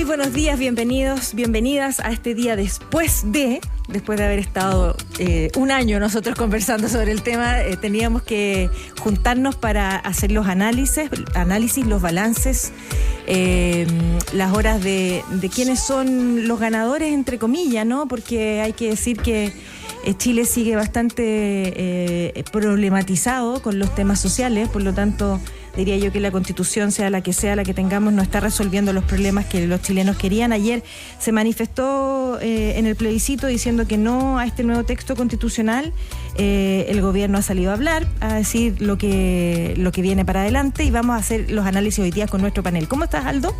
Muy buenos días, bienvenidas a este día después de haber estado un año nosotros conversando sobre el tema. Teníamos que juntarnos para hacer los análisis, los balances, las horas de quiénes son los ganadores, entre comillas, ¿no? Porque hay que decir que Chile sigue bastante problematizado con los temas sociales, por lo tanto diría yo que la Constitución, sea la que tengamos, no está resolviendo los problemas que los chilenos querían. Ayer se manifestó en el plebiscito diciendo que no a este nuevo texto constitucional. El gobierno ha salido a hablar, a decir lo que viene para adelante, y vamos a hacer los análisis hoy día con nuestro panel. ¿Cómo estás, Aldo?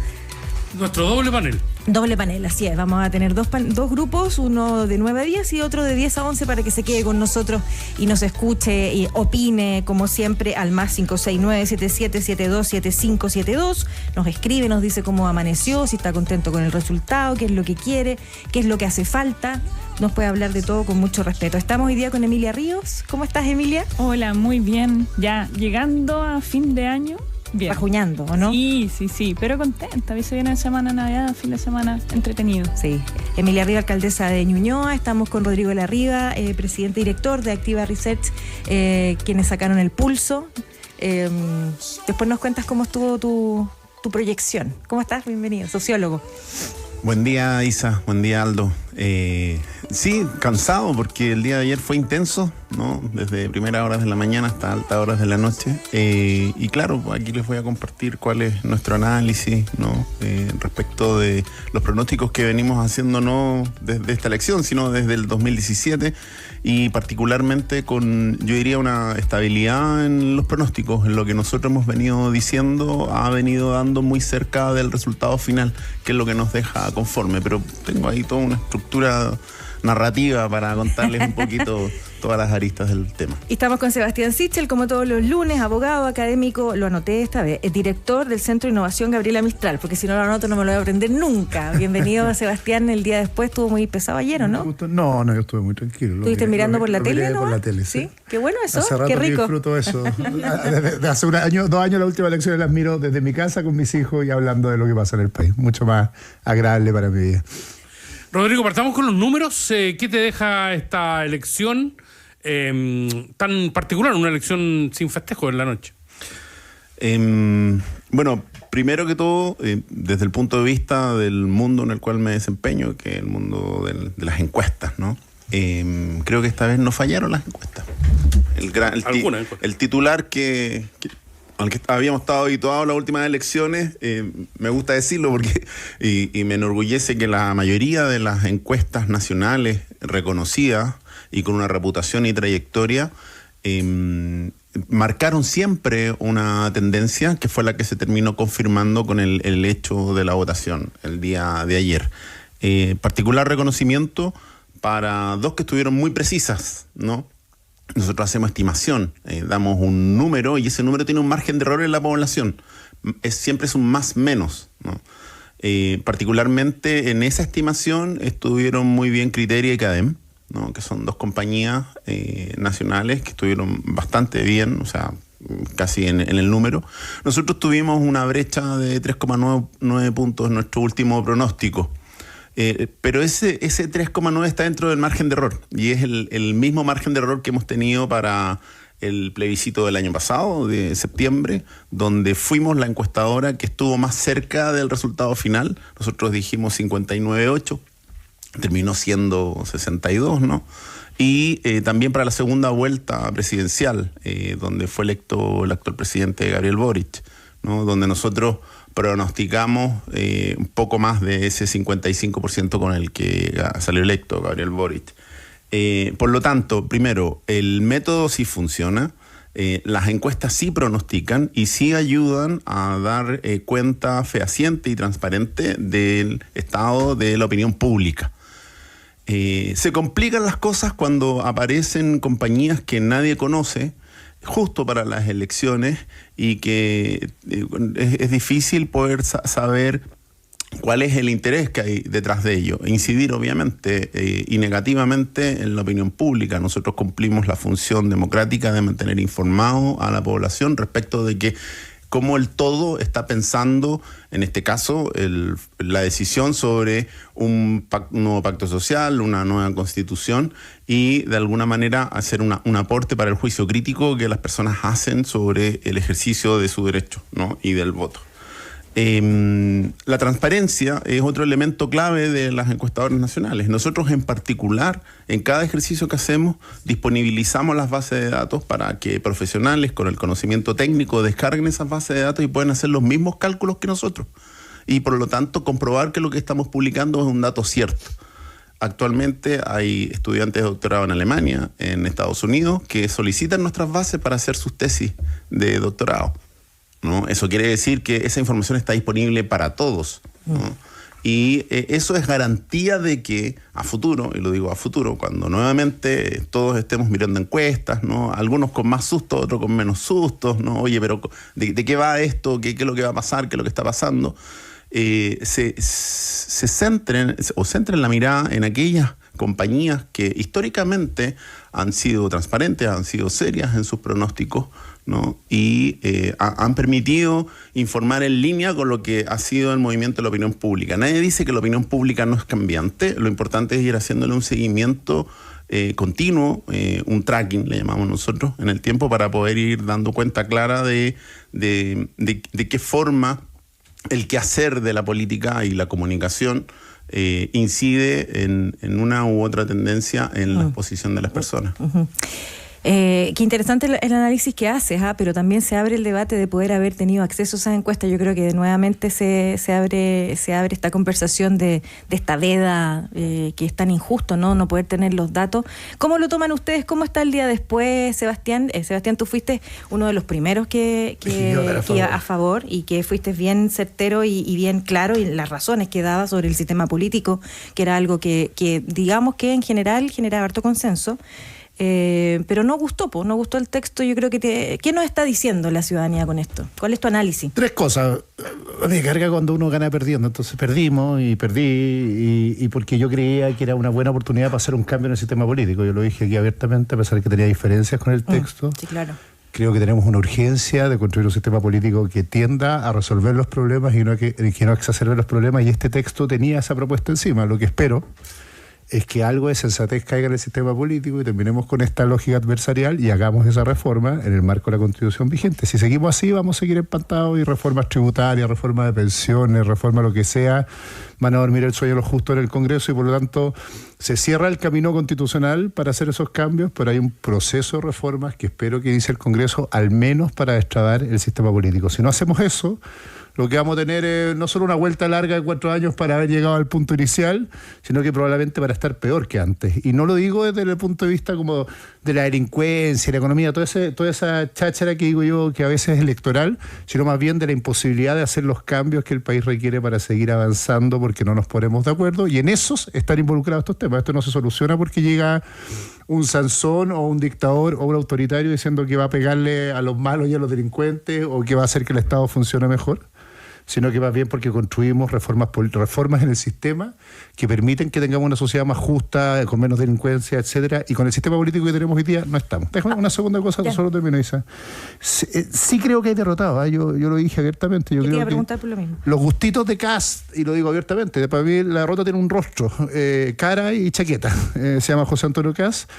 Nuestro doble panel. Doble panel, así es. Vamos a tener dos grupos, uno de 9 a 10 y otro de 10 a 11 para que se quede con nosotros y nos escuche y opine, como siempre, al más 569-7772-7572. Nos escribe, nos dice cómo amaneció, si está contento con el resultado, qué es lo que quiere, qué es lo que hace falta. Nos puede hablar de todo con mucho respeto. Estamos hoy día con Emilia Ríos. ¿Cómo estás, Emilia? Hola, muy bien. Ya llegando a fin de año. Bien. Rajuñando, ¿o no? Sí, pero contenta. Se viene semana Navidad, fin de semana entretenido. Sí. Emilia Riva, alcaldesa de Ñuñoa. Estamos con Rodrigo Larriva, presidente y director de Activa Research, quienes sacaron el pulso. Después nos cuentas cómo estuvo tu proyección. ¿Cómo estás? Bienvenido, sociólogo. Buen día, Isa. Buen día, Aldo. Sí, cansado porque el día de ayer fue intenso, ¿no? Desde primeras horas de la mañana hasta altas horas de la noche. Y claro, aquí les voy a compartir cuál es nuestro análisis, ¿no? Respecto de los pronósticos que venimos haciendo, no desde esta elección, sino desde el 2017. Y particularmente con, yo diría, una estabilidad en los pronósticos. En lo que nosotros hemos venido diciendo ha venido dando muy cerca del resultado final, que es lo que nos deja conforme. Pero tengo ahí toda una estructura narrativa para contarles un poquito todas las aristas del tema. Y estamos con Sebastián Sichel, como todos los lunes, abogado, académico, lo anoté esta vez, director del Centro de Innovación Gabriela Mistral, porque si no lo anoto no me lo voy a aprender nunca. Bienvenido, Sebastián. El día después estuvo muy pesado ayer, ¿o no? No, yo estuve muy tranquilo. ¿Estuviste mirando por la tele, no? Por la tele, sí. Qué bueno eso, hace rato qué rico. Que disfruto eso. Desde hace 2 años las últimas elecciones las miro desde mi casa con mis hijos y hablando de lo que pasa en el país. Mucho más agradable para mi vida. Rodrigo, partamos con los números. ¿Qué te deja esta elección tan particular, una elección sin festejo en la noche? Bueno, primero que todo, desde el punto de vista del mundo en el cual me desempeño, que es el mundo de las encuestas, ¿no? Creo que esta vez no fallaron las encuestas. El titular al que habíamos estado habituados en las últimas elecciones, me gusta decirlo porque y me enorgullece que la mayoría de las encuestas nacionales reconocidas y con una reputación y trayectoria marcaron siempre una tendencia que fue la que se terminó confirmando con el hecho de la votación el día de ayer. Particular reconocimiento para dos que estuvieron muy precisas, ¿no? Nosotros hacemos estimación, damos un número y ese número tiene un margen de error en la población. Siempre es un más menos, ¿no? Particularmente en esa estimación estuvieron muy bien Criteria y Cadem, ¿no? Que son dos compañías nacionales que estuvieron bastante bien, o sea, casi en el número. Nosotros tuvimos una brecha de 3,9 puntos en nuestro último pronóstico. Pero ese 3,9 está dentro del margen de error y es el mismo margen de error que hemos tenido para el plebiscito del año pasado, de septiembre, donde fuimos la encuestadora que estuvo más cerca del resultado final. Nosotros dijimos 59,8, terminó siendo 62, ¿no? Y también para la segunda vuelta presidencial, donde fue electo el actual presidente Gabriel Boric, ¿no? Donde nosotros pronosticamos un poco más de ese 55% con el que salió electo Gabriel Boric. Por lo tanto, primero, el método sí funciona, las encuestas sí pronostican y sí ayudan a dar cuenta fehaciente y transparente del estado de la opinión pública. Se complican las cosas cuando aparecen compañías que nadie conoce, justo para las elecciones, y que es difícil poder saber cuál es el interés que hay detrás de ello. Incidir, obviamente, y negativamente en la opinión pública. Nosotros cumplimos la función democrática de mantener informado a la población respecto de que cómo el todo está pensando, en este caso, la decisión sobre un nuevo pacto social, una nueva constitución y de alguna manera hacer un aporte para el juicio crítico que las personas hacen sobre el ejercicio de su derecho, ¿no? Y del voto. La transparencia es otro elemento clave de las encuestadoras nacionales. Nosotros en particular, en cada ejercicio que hacemos, disponibilizamos las bases de datos para que profesionales con el conocimiento técnico descarguen esas bases de datos y puedan hacer los mismos cálculos que nosotros. Y por lo tanto comprobar que lo que estamos publicando es un dato cierto. Actualmente hay estudiantes de doctorado en Alemania, en Estados Unidos, que solicitan nuestras bases para hacer sus tesis de doctorado, ¿no? Eso quiere decir que esa información está disponible para todos, ¿no? Y eso es garantía de que a futuro, y lo digo a futuro, cuando nuevamente todos estemos mirando encuestas, ¿no? Algunos con más susto, otros con menos sustos, ¿no? Oye, pero ¿de qué va esto? ¿Qué es lo que va a pasar? ¿Qué es lo que está pasando? Se centren la mirada en aquellas compañías que históricamente han sido transparentes, han sido serias en sus pronósticos, ¿no? Y han permitido informar en línea con lo que ha sido el movimiento de la opinión pública. Nadie dice que la opinión pública no es cambiante, lo importante es ir haciéndole un seguimiento continuo, un tracking le llamamos nosotros en el tiempo, para poder ir dando cuenta clara de qué forma el quehacer de la política y la comunicación incide en una u otra tendencia en la posición de las personas. Qué interesante el análisis que haces, pero también se abre el debate de poder haber tenido acceso a esas encuestas. Yo creo que nuevamente se abre esta conversación de esta veda que es tan injusto, no poder tener los datos. ¿Cómo lo toman ustedes? ¿Cómo está el día después, Sebastián? Sebastián, tú fuiste uno de los primeros que iba a favor y que fuiste bien certero y bien claro en las razones que daba sobre el sistema político, que era algo que digamos que en general generaba harto consenso. Pero no gustó el texto. Yo creo que ¿qué nos está diciendo la ciudadanía con esto? ¿Cuál es tu análisis? 3 cosas. Me carga cuando uno gana perdiendo. Entonces perdí y porque yo creía que era una buena oportunidad para hacer un cambio en el sistema político. Yo lo dije aquí abiertamente, a pesar de que tenía diferencias con el texto. Sí, claro. Creo que tenemos una urgencia de construir un sistema político que tienda a resolver los problemas y que no exacerbe los problemas, y este texto tenía esa propuesta encima. Lo que espero es que algo de sensatez caiga en el sistema político y terminemos con esta lógica adversarial y hagamos esa reforma en el marco de la Constitución vigente. Si seguimos así, vamos a seguir empantados, y reformas tributarias, reformas de pensiones, reforma lo que sea, van a dormir el sueño los justos en el Congreso, y por lo tanto se cierra el camino constitucional para hacer esos cambios, pero hay un proceso de reformas que espero que inicie el Congreso, al menos para destrabar el sistema político. Si no hacemos eso, lo que vamos a tener es no solo una vuelta larga de 4 años para haber llegado al punto inicial, sino que probablemente para estar peor que antes. Y no lo digo desde el punto de vista como de la delincuencia, la economía, toda esa cháchara que digo yo que a veces es electoral, sino más bien de la imposibilidad de hacer los cambios que el país requiere para seguir avanzando, porque no nos ponemos de acuerdo, y en esos están involucrados estos temas. Esto no se soluciona porque llega un Sansón o un dictador o un autoritario diciendo que va a pegarle a los malos y a los delincuentes, o que va a hacer que el Estado funcione mejor, sino que más bien porque construimos reformas en el sistema que permiten que tengamos una sociedad más justa, con menos delincuencia, etcétera, y con el sistema político que tenemos hoy día no estamos. Déjame una segunda cosa, solo termino, Isa. Sí creo que hay derrotado, yo lo dije abiertamente. Yo creo te iba a que preguntar por lo mismo. Los gustitos de Kast, y lo digo abiertamente, para mí la derrota tiene un rostro, cara y chaqueta. Se llama José Antonio Kast,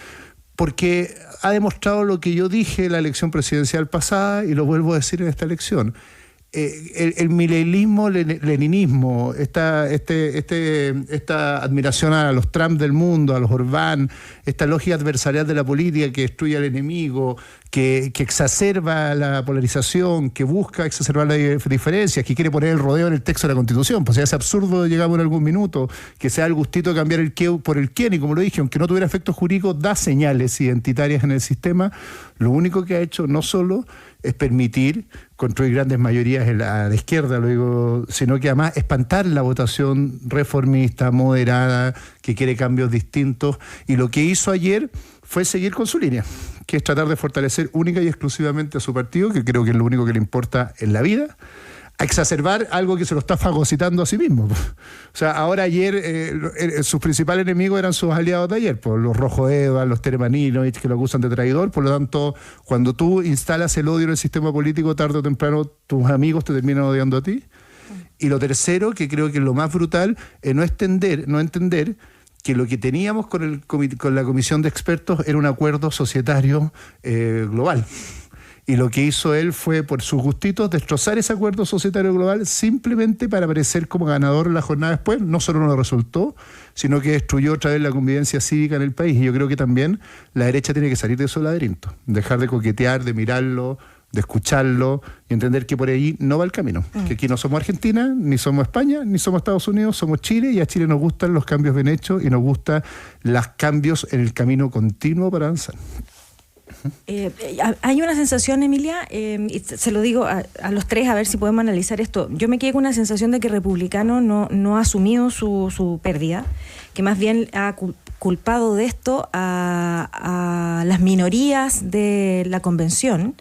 porque ha demostrado lo que yo dije en la elección presidencial pasada, y lo vuelvo a decir en esta elección. El milenismo, leninismo, esta admiración a los Trump del mundo, a los Orbán, esta lógica adversarial de la política que destruye al enemigo, que exacerba la polarización, que busca exacerbar las diferencias, que quiere poner el rodeo en el texto de la Constitución. Pues ya es absurdo, llegamos en algún minuto, que sea el gustito de cambiar el qué por el quién, y como lo dije, aunque no tuviera efectos jurídicos, da señales identitarias en el sistema. Lo único que ha hecho no solo es permitir construir grandes mayorías a la izquierda, lo digo, sino que además espantar la votación reformista, moderada, que quiere cambios distintos, y lo que hizo ayer fue seguir con su línea, que es tratar de fortalecer única y exclusivamente a su partido, que creo que es lo único que le importa en la vida, a exacerbar algo que se lo está fagocitando a sí mismo. O sea, ahora ayer sus principales enemigos eran sus aliados de ayer, pues, los Rojo Eva, los Teremaninovich, que lo acusan de traidor. Por lo tanto, cuando tú instalas el odio en el sistema político, tarde o temprano tus amigos te terminan odiando a ti. Y lo tercero, que creo que es lo más brutal, es no entender que lo que teníamos con la comisión de expertos era un acuerdo societario global. Y lo que hizo él fue, por sus gustitos, destrozar ese acuerdo societario global simplemente para aparecer como ganador en la jornada después. No solo no resultó, sino que destruyó otra vez la convivencia cívica en el país. Y yo creo que también la derecha tiene que salir de esos laberintos, dejar de coquetear, de mirarlo, de escucharlo y entender que por ahí no va el camino. Que aquí no somos Argentina, ni somos España, ni somos Estados Unidos, somos Chile, y a Chile nos gustan los cambios bien hechos y nos gustan los cambios en el camino continuo para avanzar. Hay una sensación, Emilia, y se lo digo a los tres, a ver si podemos analizar esto. Yo me quedé con una sensación de que Republicano no ha asumido su pérdida, que más bien ha culpado de esto a las minorías de la convención,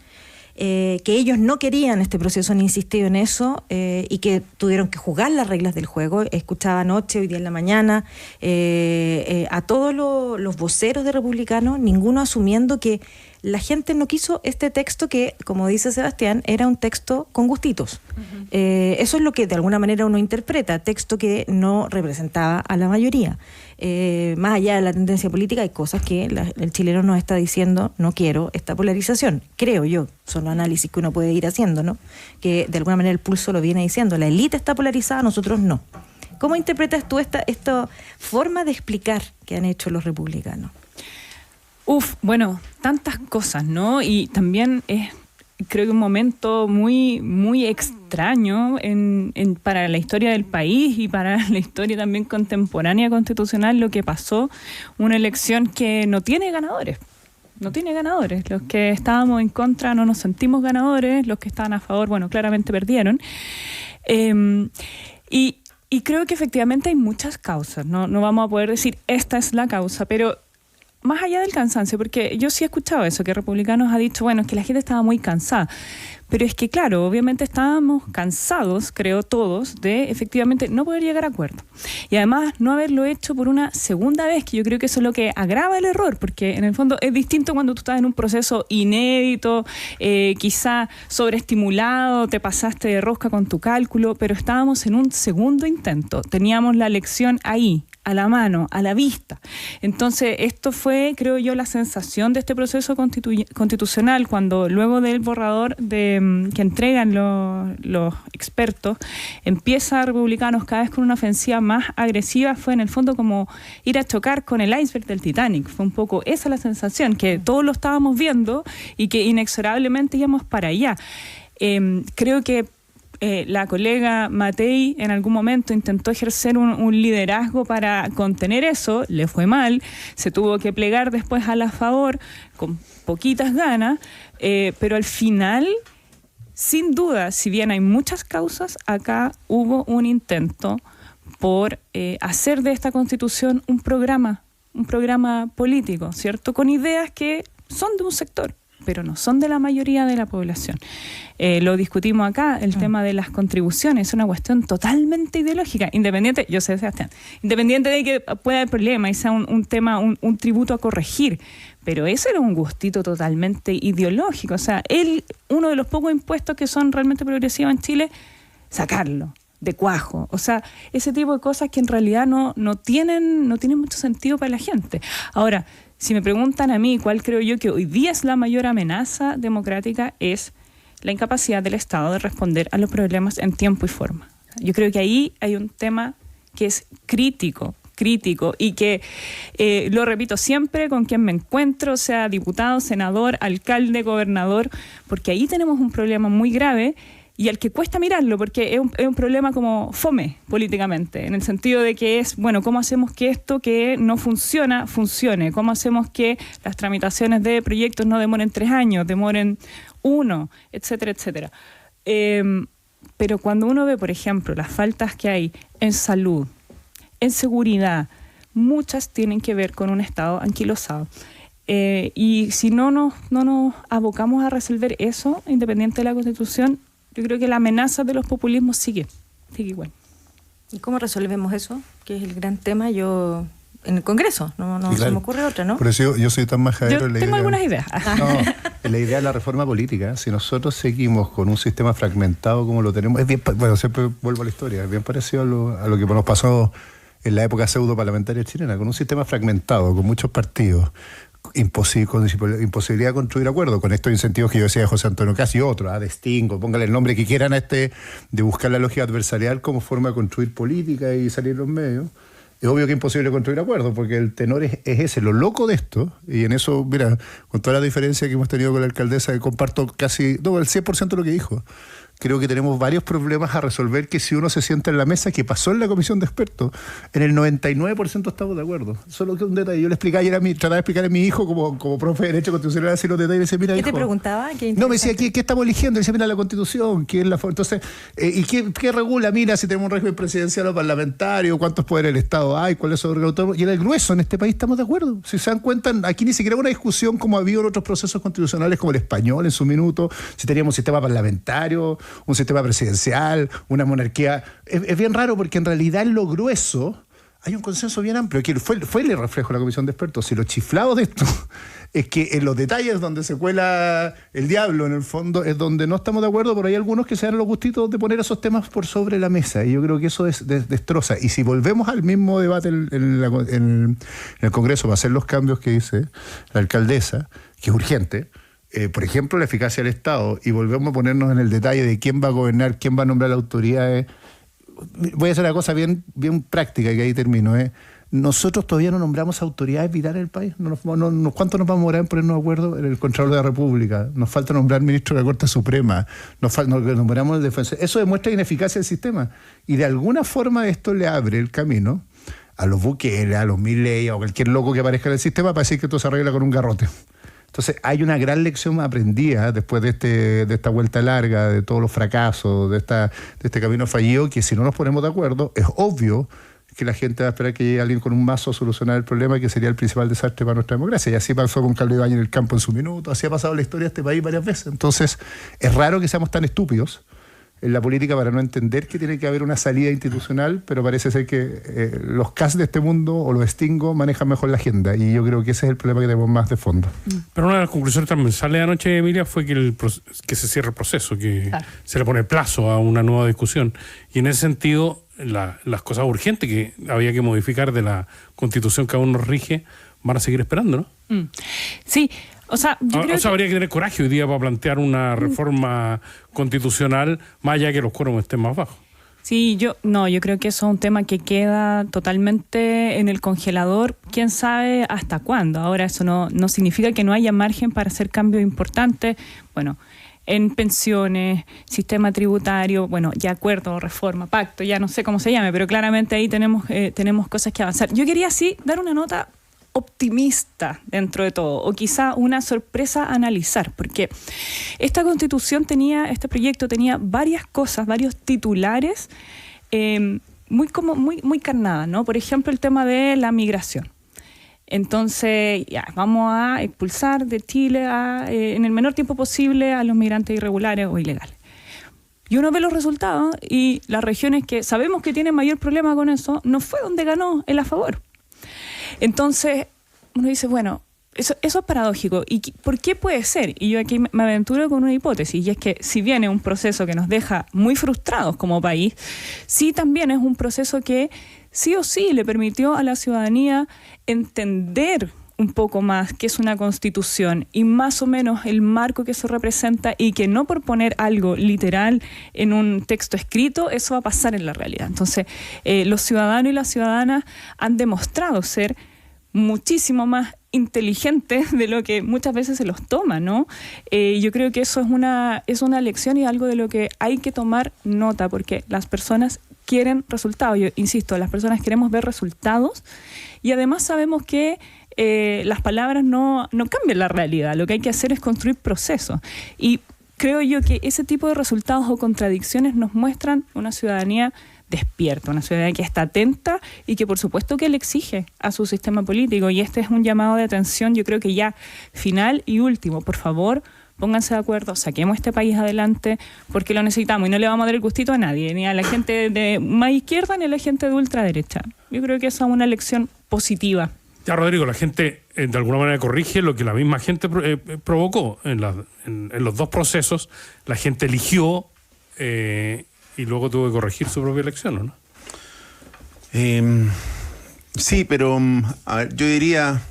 que ellos no querían este proceso, han insistido en eso, y que tuvieron que jugar las reglas del juego. Escuchaba anoche, hoy día en la mañana, a todos los voceros de Republicanos, ninguno asumiendo que la gente no quiso este texto que, como dice Sebastián, era un texto con gustitos. Uh-huh. Eso es lo que de alguna manera uno interpreta, texto que no representaba a la mayoría. Más allá de la tendencia política, hay cosas que el chileno nos está diciendo: no quiero esta polarización. Creo yo, son los análisis que uno puede ir haciendo, ¿no? Que de alguna manera el pulso lo viene diciendo. La élite está polarizada, nosotros no. ¿Cómo interpretas tú esta forma de explicar que han hecho los republicanos? Bueno, tantas cosas, ¿no? Y también es, creo que un momento muy, muy extraño para la historia del país y para la historia también contemporánea constitucional, lo que pasó, una elección que no tiene ganadores. No tiene ganadores. Los que estábamos en contra no nos sentimos ganadores, los que estaban a favor, bueno, claramente perdieron. Y creo que efectivamente hay muchas causas, no vamos a poder decir esta es la causa, pero más allá del cansancio, porque yo sí he escuchado eso, que Republicanos ha dicho, bueno, es que la gente estaba muy cansada. Pero es que, claro, obviamente estábamos cansados, creo todos, de efectivamente no poder llegar a acuerdo. Y además no haberlo hecho por una segunda vez, que yo creo que eso es lo que agrava el error, porque en el fondo es distinto cuando tú estás en un proceso inédito, quizá sobreestimulado, te pasaste de rosca con tu cálculo, pero estábamos en un segundo intento, teníamos la elección ahí, a la mano, a la vista. Entonces, esto fue, creo yo, la sensación de este proceso constitucional, cuando luego del borrador que entregan los expertos, empieza Republicanos cada vez con una ofensiva más agresiva. Fue en el fondo como ir a chocar con el iceberg del Titanic. Fue un poco esa la sensación, que todos lo estábamos viendo y que inexorablemente íbamos para allá. Creo que la colega Matei en algún momento intentó ejercer un liderazgo para contener eso, le fue mal, se tuvo que plegar después a la favor con poquitas ganas, pero al final, sin duda, si bien hay muchas causas, acá hubo un intento por hacer de esta Constitución un programa político, ¿cierto? Con ideas que son de un sector, pero no son de la mayoría de la población. Lo discutimos acá, el tema de las contribuciones, es una cuestión totalmente ideológica, independiente, yo sé, Sebastián, independiente de que pueda haber problema y sea un tema, un tributo a corregir, pero eso era un gustito totalmente ideológico. O sea, uno de los pocos impuestos que son realmente progresivos en Chile, sacarlo de cuajo. O sea, ese tipo de cosas que en realidad no tienen mucho sentido para la gente. Ahora, si me preguntan a mí cuál creo yo que hoy día es la mayor amenaza democrática, es la incapacidad del Estado de responder a los problemas en tiempo y forma. Yo creo que ahí hay un tema que es crítico y que lo repito siempre con quien me encuentro, sea diputado, senador, alcalde, gobernador, porque ahí tenemos un problema muy grave y al que cuesta mirarlo, porque es un problema como fome políticamente, en el sentido de que es, bueno, ¿cómo hacemos que esto que no funcione? ¿Cómo hacemos que las tramitaciones de proyectos no demoren 3 años, demoren 1, etcétera, etcétera? Pero cuando uno ve, por ejemplo, las faltas que hay en salud, en seguridad, muchas tienen que ver con un Estado anquilosado. Y si no nos abocamos a resolver eso, independiente de la Constitución, Yo creo que la amenaza de los populismos sigue igual. ¿Y cómo resolvemos eso? Que es el gran tema. Yo en el Congreso, no claro, se me ocurre otra, ¿no? Por eso yo soy tan majadero Yo en la tengo idea. algunas ideas. No, en la idea de la reforma política, si nosotros seguimos con un sistema fragmentado como lo tenemos, es bien, bueno, siempre vuelvo a la historia, es bien parecido a lo que nos pasó en la época pseudo parlamentaria chilena, con un sistema fragmentado, con muchos partidos, con imposibilidad de construir acuerdos, con estos incentivos que yo decía de José Antonio Casi y otros, de Stingo, póngale el nombre que quieran de buscar la lógica adversarial como forma de construir política y salir en los medios. Es obvio que es imposible construir acuerdos, porque el tenor es ese. Lo loco de esto, y en eso, mira, con toda la diferencia que hemos tenido con la alcaldesa, que comparto el 100% de lo que dijo. Creo que tenemos varios problemas a resolver que si uno se sienta en la mesa, que pasó en la comisión de expertos, en el 99% estamos de acuerdo. Solo que un detalle, yo le explicaba ayer trataba de explicar a mi hijo como profe de Derecho Constitucional, así los detalles, y decía, mira, ¿Qué hijo, te preguntaba? no, me decía, ¿qué estamos eligiendo? Y decía, mira, la Constitución, ¿qué es la forma? Entonces, ¿y qué regula? Mira, si tenemos un régimen presidencial o parlamentario, cuántos poderes del Estado hay, cuáles son los autónomos. Y en el grueso, en este país estamos de acuerdo. Si se dan cuenta, aquí ni siquiera una discusión como ha habido en otros procesos constitucionales, como el español en su minuto, si teníamos un sistema parlamentario, un sistema presidencial, una monarquía. Es bien raro porque en realidad en lo grueso hay un consenso bien amplio, que fue el reflejo de la comisión de expertos. Y lo chiflado de esto es que en los detalles donde se cuela el diablo, en el fondo, es donde no estamos de acuerdo, pero hay algunos que se dan los gustitos de poner esos temas por sobre la mesa. Y yo creo que eso destroza. Y si volvemos al mismo debate en el Congreso para hacer los cambios que dice la alcaldesa, que es urgente, por ejemplo, la eficacia del Estado, y volvemos a ponernos en el detalle de quién va a gobernar, quién va a nombrar autoridades. Voy a hacer una cosa bien práctica, que ahí termino. Nosotros todavía no nombramos autoridades vitales del país. ¿Cuánto nos vamos a demorar en ponernos de acuerdo en el Contralor de la República? Nos falta nombrar ministro de la Corte Suprema. Nos nombramos el defensor. Eso demuestra ineficacia del sistema. Y de alguna forma esto le abre el camino a los Bukele, a los Milei, a cualquier loco que aparezca en el sistema para decir que esto se arregla con un garrote. Entonces hay una gran lección aprendida después de esta vuelta larga, de todos los fracasos, de este camino fallido, que si no nos ponemos de acuerdo, es obvio que la gente va a esperar que llegue alguien con un mazo a solucionar el problema, que sería el principal desastre para nuestra democracia. Y así pasó con Carlos Ibáñez en el campo en su minuto, así ha pasado en la historia de este país varias veces. Entonces es raro que seamos tan estúpidos en la política para no entender que tiene que haber una salida institucional, pero parece ser que los CAS de este mundo o los Stingo manejan mejor la agenda, y yo creo que ese es el problema que tenemos más de fondo. Pero una de las conclusiones transversales de anoche, Emilia, fue que se cierre el proceso, que se le pone plazo a una nueva discusión, y en ese sentido las cosas urgentes que había que modificar de la Constitución que aún nos rige van a seguir esperando, ¿no? Sí. O sea, habría que tener coraje hoy día para plantear una reforma constitucional más allá que los quórums estén más bajos. Sí, yo creo que eso es un tema que queda totalmente en el congelador, quién sabe hasta cuándo. Ahora eso no significa que no haya margen para hacer cambios importantes, bueno, en pensiones, sistema tributario, bueno, ya acuerdo, reforma, pacto, ya no sé cómo se llame, pero claramente ahí tenemos cosas que avanzar. Yo quería sí dar una nota optimista dentro de todo, o quizá una sorpresa a analizar, porque esta Constitución este proyecto tenía varias cosas, varios titulares muy carnadas, ¿no? Por ejemplo, el tema de la migración. Entonces, vamos a expulsar de Chile en el menor tiempo posible a los migrantes irregulares o ilegales. Y uno ve los resultados y las regiones que sabemos que tienen mayor problema con eso, no fue donde ganó el a favor. Entonces, uno dice, bueno, eso es paradójico. ¿Y por qué puede ser? Y yo aquí me aventuro con una hipótesis, y es que si bien es un proceso que nos deja muy frustrados como país, sí también es un proceso que sí o sí le permitió a la ciudadanía entender un poco más qué es una constitución y más o menos el marco que eso representa, y que no por poner algo literal en un texto escrito, eso va a pasar en la realidad. Entonces, los ciudadanos y las ciudadanas han demostrado ser muchísimo más inteligentes de lo que muchas veces se los toma, ¿no? Yo creo que eso es una lección y algo de lo que hay que tomar nota, porque las personas quieren resultados. Yo insisto, las personas queremos ver resultados, y además sabemos que las palabras no cambian la realidad. Lo que hay que hacer es construir procesos. Y creo yo que ese tipo de resultados o contradicciones nos muestran una ciudadanía despierta, una ciudadanía que está atenta y que por supuesto que le exige a su sistema político. Y este es un llamado de atención, yo creo que ya final y último. Por favor, pónganse de acuerdo, saquemos este país adelante porque lo necesitamos y no le vamos a dar el gustito a nadie, ni a la gente de más izquierda ni a la gente de ultraderecha. Yo creo que esa es una elección positiva. Ya, Rodrigo, la gente de alguna manera corrige lo que la misma gente provocó en los dos procesos. La gente eligió y luego tuvo que corregir su propia elección, ¿no? Sí, pero a ver, yo diría...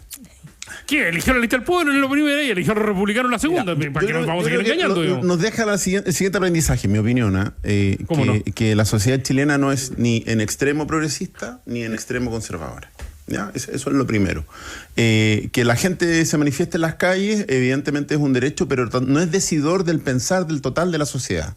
¿Qué? Eligió la lista del pueblo en la primera y eligió a los republicanos en la segunda. ¿Para qué nos vamos a seguir engañando? Nos deja el siguiente aprendizaje, en mi opinión, que la sociedad chilena no es ni en extremo progresista ni en extremo conservadora. ¿Ya? Eso es lo primero. Que la gente se manifieste en las calles, evidentemente es un derecho, pero no es decidor del pensar del total de la sociedad.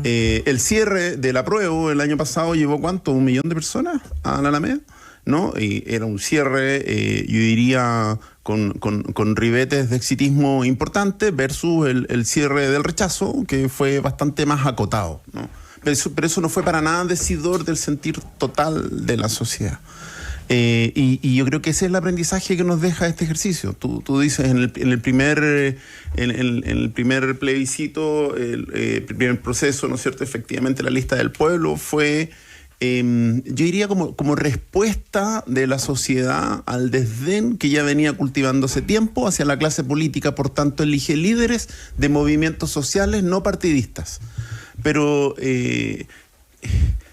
El cierre del apruebo el año pasado llevó ¿cuánto? 1 millón de personas a la Alameda, ¿no? Y era un cierre, yo diría, con ribetes de exitismo importantes versus el cierre del rechazo, que fue bastante más acotado, ¿no? Pero eso no fue para nada decidor del sentir total de la sociedad. Y yo creo que ese es el aprendizaje que nos deja este ejercicio. Tú dices en el primer plebiscito, el primer proceso, ¿no es cierto? Efectivamente la lista del pueblo fue, yo diría como respuesta de la sociedad al desdén que ya venía cultivando hace tiempo hacia la clase política, por tanto elige líderes de movimientos sociales no partidistas. Pero...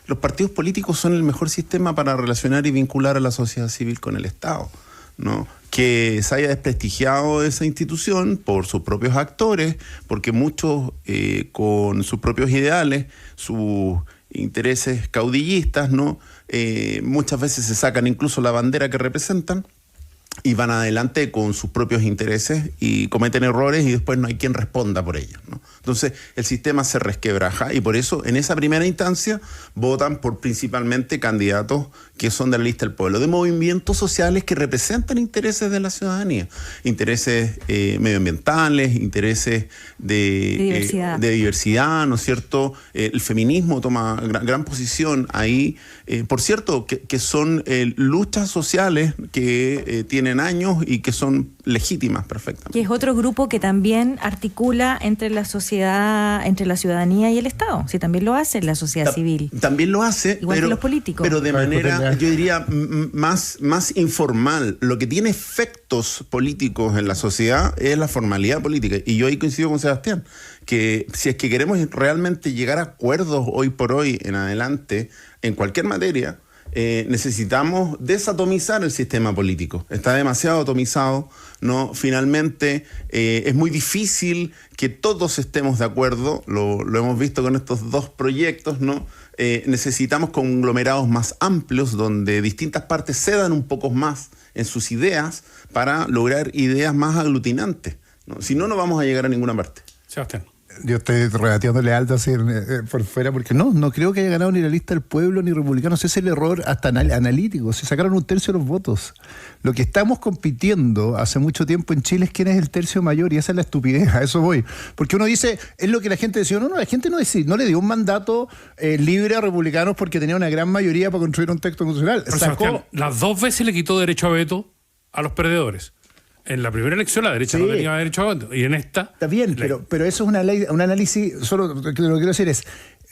los partidos políticos son el mejor sistema para relacionar y vincular a la sociedad civil con el Estado, ¿no? Que se haya desprestigiado esa institución por sus propios actores, porque muchos con sus propios ideales, sus intereses caudillistas, ¿no? Muchas veces se sacan incluso la bandera que representan y van adelante con sus propios intereses y cometen errores y después no hay quien responda por ellos, ¿no? Entonces el sistema se resquebraja y por eso en esa primera instancia votan por principalmente candidatos que son de la lista del pueblo, de movimientos sociales que representan intereses de la ciudadanía, intereses medioambientales, intereses de diversidad, ¿no es cierto? El feminismo toma gran posición ahí. Por cierto, que son luchas sociales que tienen años y que son legítimas perfectamente. Que es otro grupo que también articula entre la sociedad, entre la ciudadanía y el Estado. Sí, también lo hace la sociedad civil. También lo hace, igual que los políticos. Pero de manera, yo diría, más informal. Lo que tiene efectos políticos en la sociedad es la formalidad política. Y yo ahí coincido con Sebastián, que si es que queremos realmente llegar a acuerdos hoy por hoy en adelante, en cualquier materia, necesitamos desatomizar el sistema político. Está demasiado atomizado, ¿no? Finalmente es muy difícil que todos estemos de acuerdo, lo hemos visto con estos dos proyectos, ¿no? Necesitamos conglomerados más amplios donde distintas partes cedan un poco más en sus ideas para lograr ideas más aglutinantes, ¿no? Si no, no vamos a llegar a ninguna parte. Sebastián. Yo estoy regateándole alto así por fuera, porque no creo que haya ganado ni la lista del pueblo ni republicanos. Ese es el error hasta analítico. Se sacaron 1/3 de los votos. Lo que estamos compitiendo hace mucho tiempo en Chile es quién es el tercio mayor, y esa es la estupidez, a eso voy. Porque uno dice, es lo que la gente decía, no, la gente no le dio un mandato libre a republicanos porque tenía una gran mayoría para construir un texto constitucional. Pero Sebastián, las dos veces le quitó derecho a veto a los perdedores. En la primera elección la derecha no tenía derecho a voto, y en esta... Está bien, pero eso es un análisis, solo lo que quiero decir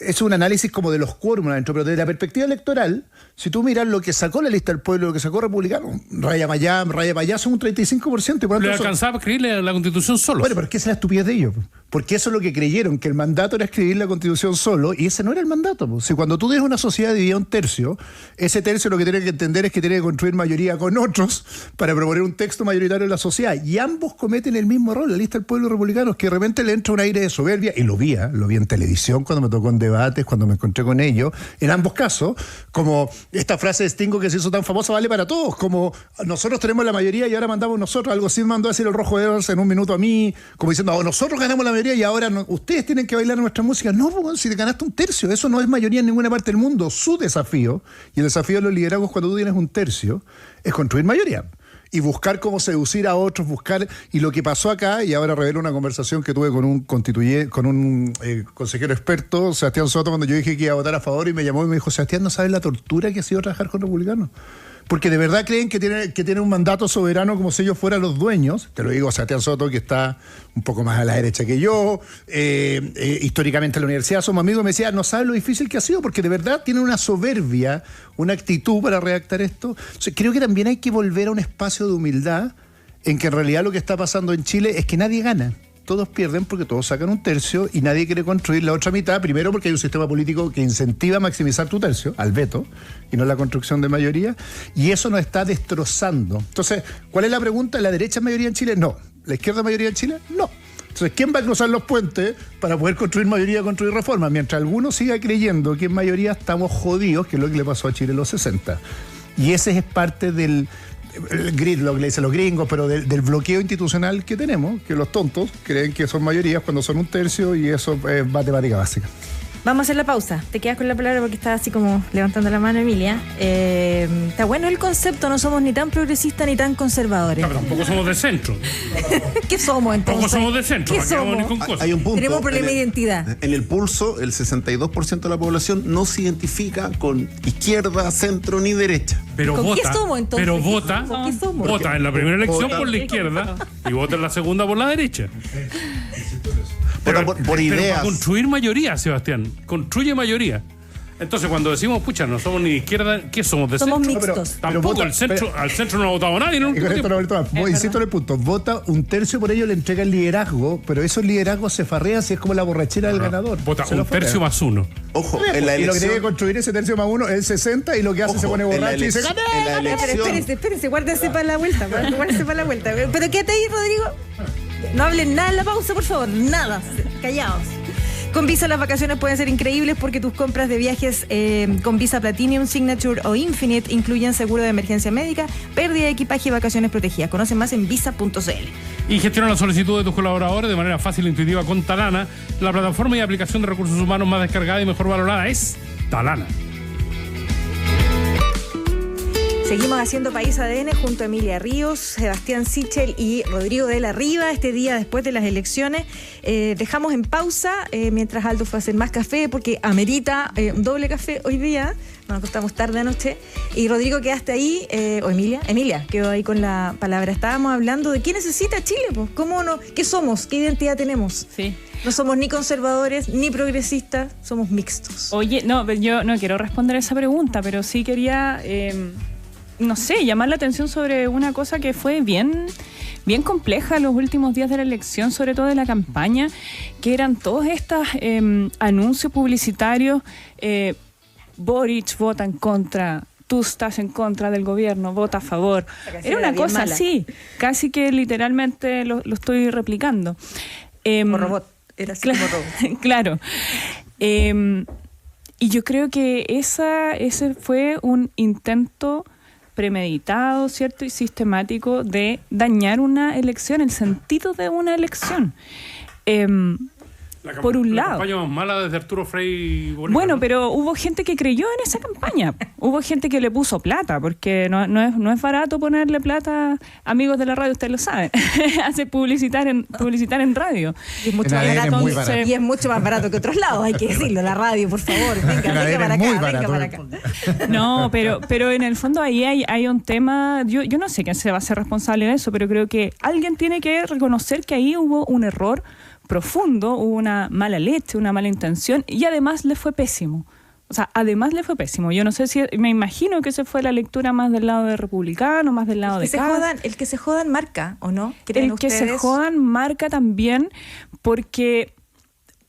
es un análisis como de los quórum adentro, pero desde la perspectiva electoral, si tú miras lo que sacó la lista del pueblo, lo que sacó republicano, raya para allá son un 35%. Le alcanzaba a escribirle la Constitución solo. Bueno, pero es que esa es la estupidez de ellos, porque eso es lo que creyeron, que el mandato era escribir la Constitución solo, y ese no era el mandato. Si cuando tú tienes una sociedad dividida un tercio, ese tercio lo que tiene que entender es que tiene que construir mayoría con otros para proponer un texto mayoritario en la sociedad, y ambos cometen el mismo error. La lista del pueblo y republicanos, que de repente le entra un aire de soberbia, y lo vi en televisión cuando me tocó en debates, cuando me encontré con ellos, en ambos casos, como esta frase de Stingo que se hizo tan famosa, vale para todos, como nosotros tenemos la mayoría y ahora mandamos nosotros, algo así me mandó a decir el Rojo Edwards en un minuto a mí, como diciendo, nosotros ganamos la mayoría y ahora ustedes tienen que bailar nuestra música. No, si te ganaste 1/3, eso no es mayoría en ninguna parte del mundo. Su desafío, y el desafío de los liderazgos cuando tú tienes 1/3, es construir mayoría. Y buscar cómo seducir a otros, y lo que pasó acá, y ahora revelo una conversación que tuve con un consejero experto, Sebastián Soto, cuando yo dije que iba a votar a favor, y me llamó y me dijo, Sebastián, ¿no sabes la tortura que ha sido trabajar con republicanos? porque de verdad creen que tienen un mandato soberano como si ellos fueran los dueños. Te lo digo a Sebastián Soto, que está un poco más a la derecha que yo. Históricamente en la universidad somos amigos. Me decía, no sabes lo difícil que ha sido, porque de verdad tienen una soberbia, una actitud para redactar esto. O sea, creo que también hay que volver a un espacio de humildad en que en realidad lo que está pasando en Chile es que nadie gana. Todos pierden porque todos sacan un tercio y nadie quiere construir la otra mitad, primero porque hay un sistema político que incentiva a maximizar tu tercio, al veto, y no la construcción de mayoría, y eso nos está destrozando. Entonces, ¿cuál es la pregunta? ¿La derecha es mayoría en Chile? No. ¿La izquierda es mayoría en Chile? No. Entonces, ¿quién va a cruzar los puentes para poder construir mayoría, construir reforma? Mientras alguno siga creyendo que en mayoría estamos jodidos, que es lo que le pasó a Chile en los 60. Y ese es parte del gridlock, le dicen los gringos, pero del bloqueo institucional que tenemos, que los tontos creen que son mayorías cuando son un tercio, y eso es matemática básica. Vamos a hacer la pausa. Te quedas con la palabra porque estás así como levantando la mano, Emilia. Está bueno el concepto, no somos ni tan progresistas ni tan conservadores. No, pero tampoco somos de centro. ¿Qué somos entonces? Tampoco somos de centro. ¿Qué ¿Para qué vamos somos? con cosas? Hay un punto. Tenemos problema de identidad. En el pulso, el 62% de la población no se identifica con izquierda, centro ni derecha. Pero ¿Con vota, qué somos entonces? pero vota, ¿Con qué somos? vota en la primera elección Vota. por la izquierda y vota en la segunda por la derecha. Pero por Pero ideas. para construir mayoría, Sebastián, construye mayoría. Entonces, cuando decimos, pucha, no somos ni de izquierda, ¿qué somos? ¿De Somos centro? mixtos. Tampoco, vota- al centro no ha votado nadie. ¿No? Y con esto, Roberto, insisto en el punto, vota un tercio por ello, le entrega el liderazgo, pero esos liderazgos se farrean si es como la borrachera del ganador. Vota Se un lo farrean. tercio más uno. Ojo, Bien, en la y lo que tiene que elección. construir ese tercio más uno es el 60, y lo que hace Ojo, se pone en la borracho y dice, elección- ¡gané! en la Ya, pero elección. espérense, guárdense para la vuelta. Guárdense para la vuelta. Pero quédate ahí, Rodrigo. No hablen nada en la pausa, por favor. Nada. Callados. Con Visa las vacaciones pueden ser increíbles porque tus compras de viajes con Visa Platinum, Signature o Infinite incluyen seguro de emergencia médica, pérdida de equipaje y vacaciones protegidas. Conoce más en visa.cl. Y gestiona la solicitud de tus colaboradores de manera fácil e intuitiva con Talana. La plataforma y aplicación de recursos humanos más descargada y mejor valorada es Talana. Seguimos haciendo País ADN junto a Emilia Ríos, Sebastián Sichel y Rodrigo de la Riva. Este día después de las elecciones dejamos en pausa mientras Aldo fue a hacer más café porque amerita un doble café hoy día. Nos acostamos tarde anoche. Y Rodrigo, quedaste ahí, o Emilia quedó ahí con la palabra. Estábamos hablando de qué necesita Chile, pues, cómo no, qué somos, qué identidad tenemos. Sí. No somos ni conservadores ni progresistas, somos mixtos. Oye, no, yo no quiero responder a esa pregunta, pero sí quería, no sé, llamar la atención sobre una cosa que fue bien compleja en los últimos días de la elección, sobre todo de la campaña, que eran todos estos anuncios publicitarios. Boric vota en contra, tú estás en contra del gobierno, vota a favor. Era una bien cosa mala. así, casi que literalmente lo estoy replicando. Como robot, era así como robot. Claro. Y yo creo que ese fue un intento premeditado, ¿cierto? Y sistemático de dañar una elección, el sentido de una elección. Por un lado. La campaña más mala desde Arturo Frei Bolívar, Bueno, ¿no? pero hubo gente que creyó en esa campaña. Hubo gente que le puso plata, porque no es barato ponerle plata, amigos de la radio, ustedes lo saben. Hace publicitar en radio. Y es mucho En más ADN es barato. muy barato. Y es mucho más barato que otros lados, hay que decirlo. La radio, por favor. Venga, En ADN para es acá, muy venga barato. para acá. No, pero en el fondo ahí hay un tema, yo no sé quién se va a hacer responsable de eso, pero creo que alguien tiene que reconocer que ahí hubo un error profundo, hubo una mala leche, una mala intención, y además le fue pésimo. O sea, además le fue pésimo. Yo no sé si, me imagino que esa fue la lectura más del lado de republicano, más del lado de Kast. El que se jodan marca, ¿o no? ¿Creen El que ustedes? se jodan marca también, porque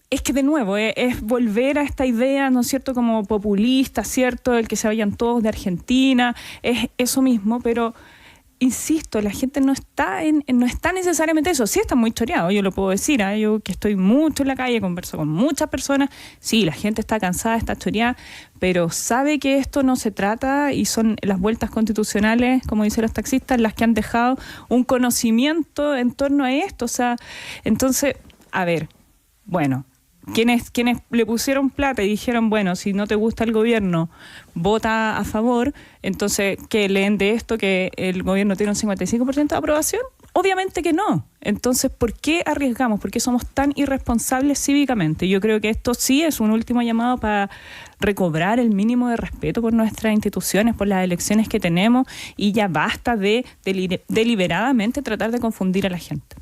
es que de nuevo es volver a esta idea, ¿no es cierto?, como populista, ¿cierto?, el que se vayan todos de Argentina, es eso mismo, pero insisto, la gente no está necesariamente eso. Sí está muy choreado, yo lo puedo decir, yo que estoy mucho en la calle, converso con muchas personas, sí, la gente está cansada, está choreada, pero sabe que esto no se trata y son las vueltas constitucionales, como dicen los taxistas, las que han dejado un conocimiento en torno a esto. O sea, entonces, a ver, bueno, quienes le pusieron plata y dijeron, bueno, si no te gusta el gobierno, vota a favor, entonces, ¿qué leen de esto? Que el gobierno tiene un 55% de aprobación. Obviamente que no. Entonces, ¿por qué arriesgamos? ¿Por qué somos tan irresponsables cívicamente? Yo creo que esto sí es un último llamado para recobrar el mínimo de respeto por nuestras instituciones, por las elecciones que tenemos, y ya basta de deliberadamente tratar de confundir a la gente.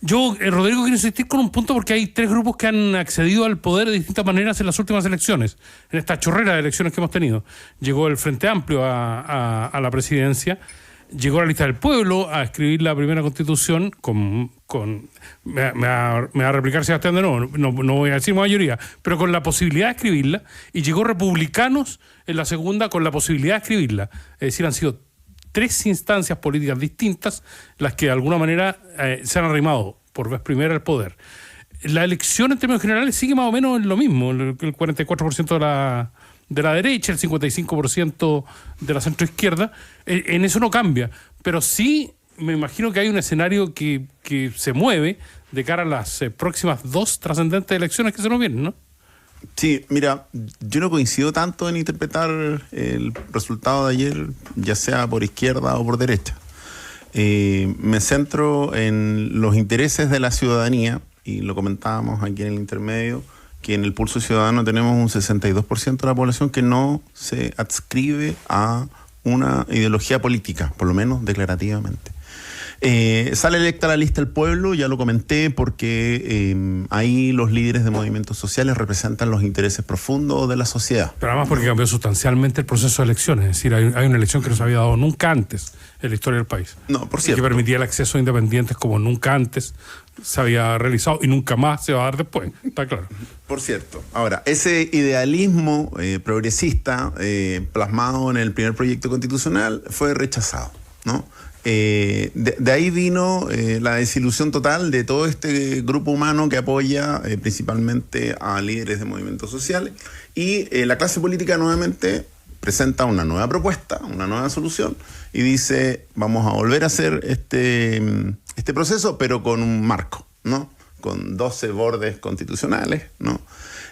Yo, Rodrigo, quiero insistir con un punto porque hay 3 grupos que han accedido al poder de distintas maneras en las últimas elecciones, en esta chorrera de elecciones que hemos tenido. Llegó el Frente Amplio a la presidencia, llegó la Lista del Pueblo a escribir la primera Constitución me va a replicar Sebastián de nuevo, no voy a decir mayoría, pero con la posibilidad de escribirla, y llegó Republicanos en la segunda con la posibilidad de escribirla. Es decir, han sido 3 instancias políticas distintas las que de alguna manera se han arrimado por vez primera al poder. La elección en términos generales sigue más o menos en lo mismo, el 44% de la derecha, el 55% de la centroizquierda. En eso no cambia, pero sí me imagino que hay un escenario que se mueve de cara a las próximas 2 trascendentes elecciones que se nos vienen, ¿no? Sí, mira, yo no coincido tanto en interpretar el resultado de ayer, ya sea por izquierda o por derecha. Me centro en los intereses de la ciudadanía, y lo comentábamos aquí en el intermedio, que en el Pulso Ciudadano tenemos un 62% de la población que no se adscribe a una ideología política, por lo menos declarativamente. Sale electa la Lista del Pueblo, ya lo comenté, porque ahí los líderes de movimientos sociales representan los intereses profundos de la sociedad. Pero además porque cambió sustancialmente el proceso de elecciones, es decir, hay una elección que no se había dado nunca antes en la historia del país. No, por cierto. Y que permitía el acceso a independientes como nunca antes se había realizado y nunca más se va a dar después, está claro. Por cierto. Ahora, ese idealismo progresista plasmado en el primer proyecto constitucional fue rechazado, ¿no? De ahí vino la desilusión total de todo este grupo humano que apoya principalmente a líderes de movimientos sociales, y la clase política nuevamente presenta una nueva propuesta, una nueva solución, y dice: vamos a volver a hacer este proceso, pero con un marco, ¿no? Con 12 bordes constitucionales, ¿no?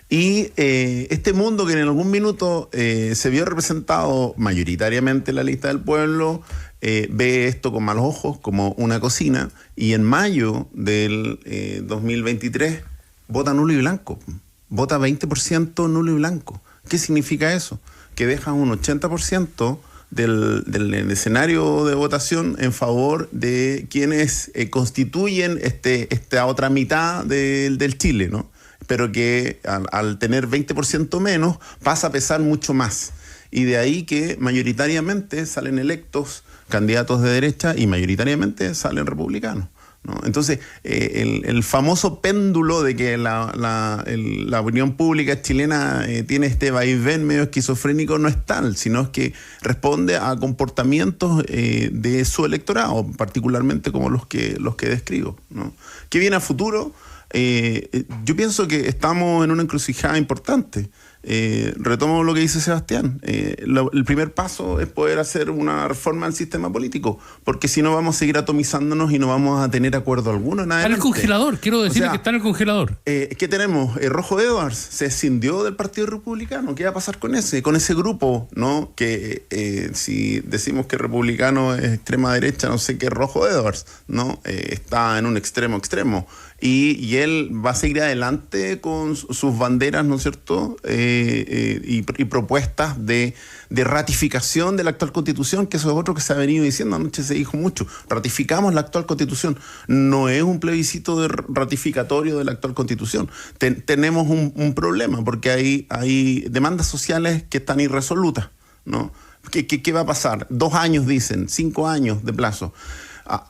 Y este mundo que en algún minuto se vio representado mayoritariamente en la Lista del Pueblo, ve esto con malos ojos, como una cocina, y en mayo del 2023 vota nulo y blanco, vota 20% nulo y blanco. ¿Qué significa eso? Que deja un 80% del escenario de votación en favor de quienes constituyen esta otra mitad del Chile, ¿no? Pero que al tener 20% menos pasa a pesar mucho más. Y de ahí que mayoritariamente salen electos candidatos de derecha y mayoritariamente salen republicanos, ¿no? Entonces, el famoso péndulo de que la opinión pública chilena tiene este vaivén medio esquizofrénico no es tal, sino es que responde a comportamientos de su electorado, particularmente como los que describo, ¿no? ¿Qué viene a futuro? Yo pienso que estamos en una encrucijada importante. Retomo lo que dice Sebastián. El primer paso es poder hacer una reforma al sistema político, porque si no vamos a seguir atomizándonos y no vamos a tener acuerdo alguno en adelante. Está en el congelador, quiero decir, que está en el congelador. ¿Qué tenemos? Rojo Edwards se escindió del Partido Republicano. ¿Qué va a pasar con ese grupo, ¿no? Que si decimos que republicano es extrema derecha, no sé qué es Rojo Edwards, ¿no? Está en un extremo. Y él va a seguir adelante con sus banderas, ¿no es cierto? Y propuestas de ratificación de la actual Constitución, que eso es otro que se ha venido diciendo, anoche se dijo mucho. Ratificamos la actual Constitución. No es un plebiscito ratificatorio de la actual Constitución. Tenemos un problema, porque hay demandas sociales que están irresolutas, ¿no? ¿Qué va a pasar? 2 años dicen, 5 años de plazo.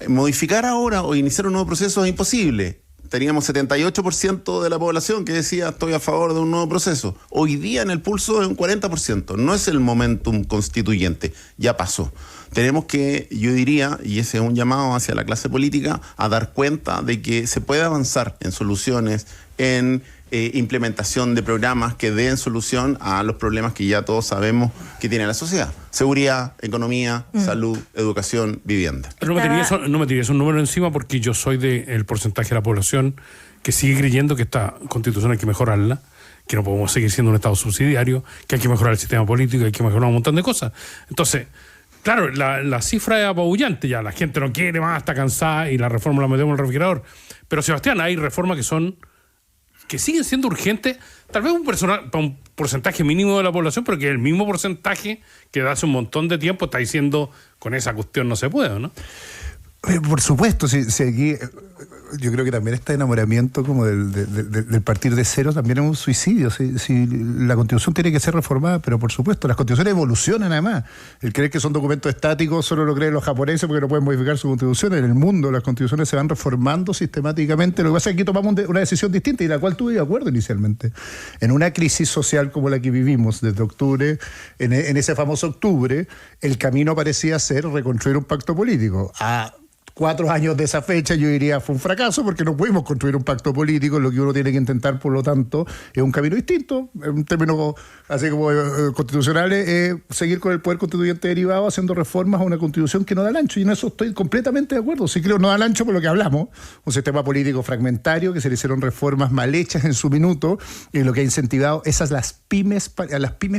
Modificar ahora o iniciar un nuevo proceso es imposible. Teníamos 78% de la población que decía estoy a favor de un nuevo proceso. Hoy día en el Pulso es un 40%. No es el momentum constituyente. Ya pasó. Tenemos que, yo diría, y ese es un llamado hacia la clase política, a dar cuenta de que se puede avanzar en soluciones, en implementación de programas que den solución a los problemas que ya todos sabemos que tiene la sociedad. Seguridad, economía, salud, educación, vivienda. No me tires un número encima, porque yo soy del porcentaje de la población que sigue creyendo que esta Constitución hay que mejorarla, que no podemos seguir siendo un Estado subsidiario, que hay que mejorar el sistema político, hay que mejorar un montón de cosas. Entonces, Claro, la cifra es apabullante ya. La gente no quiere más, está cansada y la reforma la metemos en el refrigerador. Pero, Sebastián, hay reformas que siguen siendo urgentes, tal vez para un porcentaje mínimo de la población, pero que el mismo porcentaje que de hace un montón de tiempo está diciendo con esa cuestión no se puede, ¿no? Por supuesto, si aquí yo creo que también este enamoramiento como del partir de cero también es un suicidio. Si la Constitución tiene que ser reformada, pero por supuesto, las Constituciones evolucionan además. El creer que son documentos estáticos solo lo creen los japoneses porque no pueden modificar su Constitución. En el mundo las Constituciones se van reformando sistemáticamente. Lo que pasa es que aquí tomamos una decisión distinta y la cual tuve de acuerdo inicialmente. En una crisis social como la que vivimos desde octubre, en ese famoso octubre, el camino parecía ser reconstruir un pacto político. 4 años de esa fecha yo diría fue un fracaso porque no pudimos construir un pacto político. Lo que uno tiene que intentar, por lo tanto, es un camino distinto, en términos así como constitucionales, seguir con el poder constituyente derivado haciendo reformas a una constitución que no da el ancho, y en eso estoy completamente de acuerdo. Sí creo no da el ancho por lo que hablamos, un sistema político fragmentario, que se le hicieron reformas mal hechas en su minuto, y lo que ha incentivado a las pymes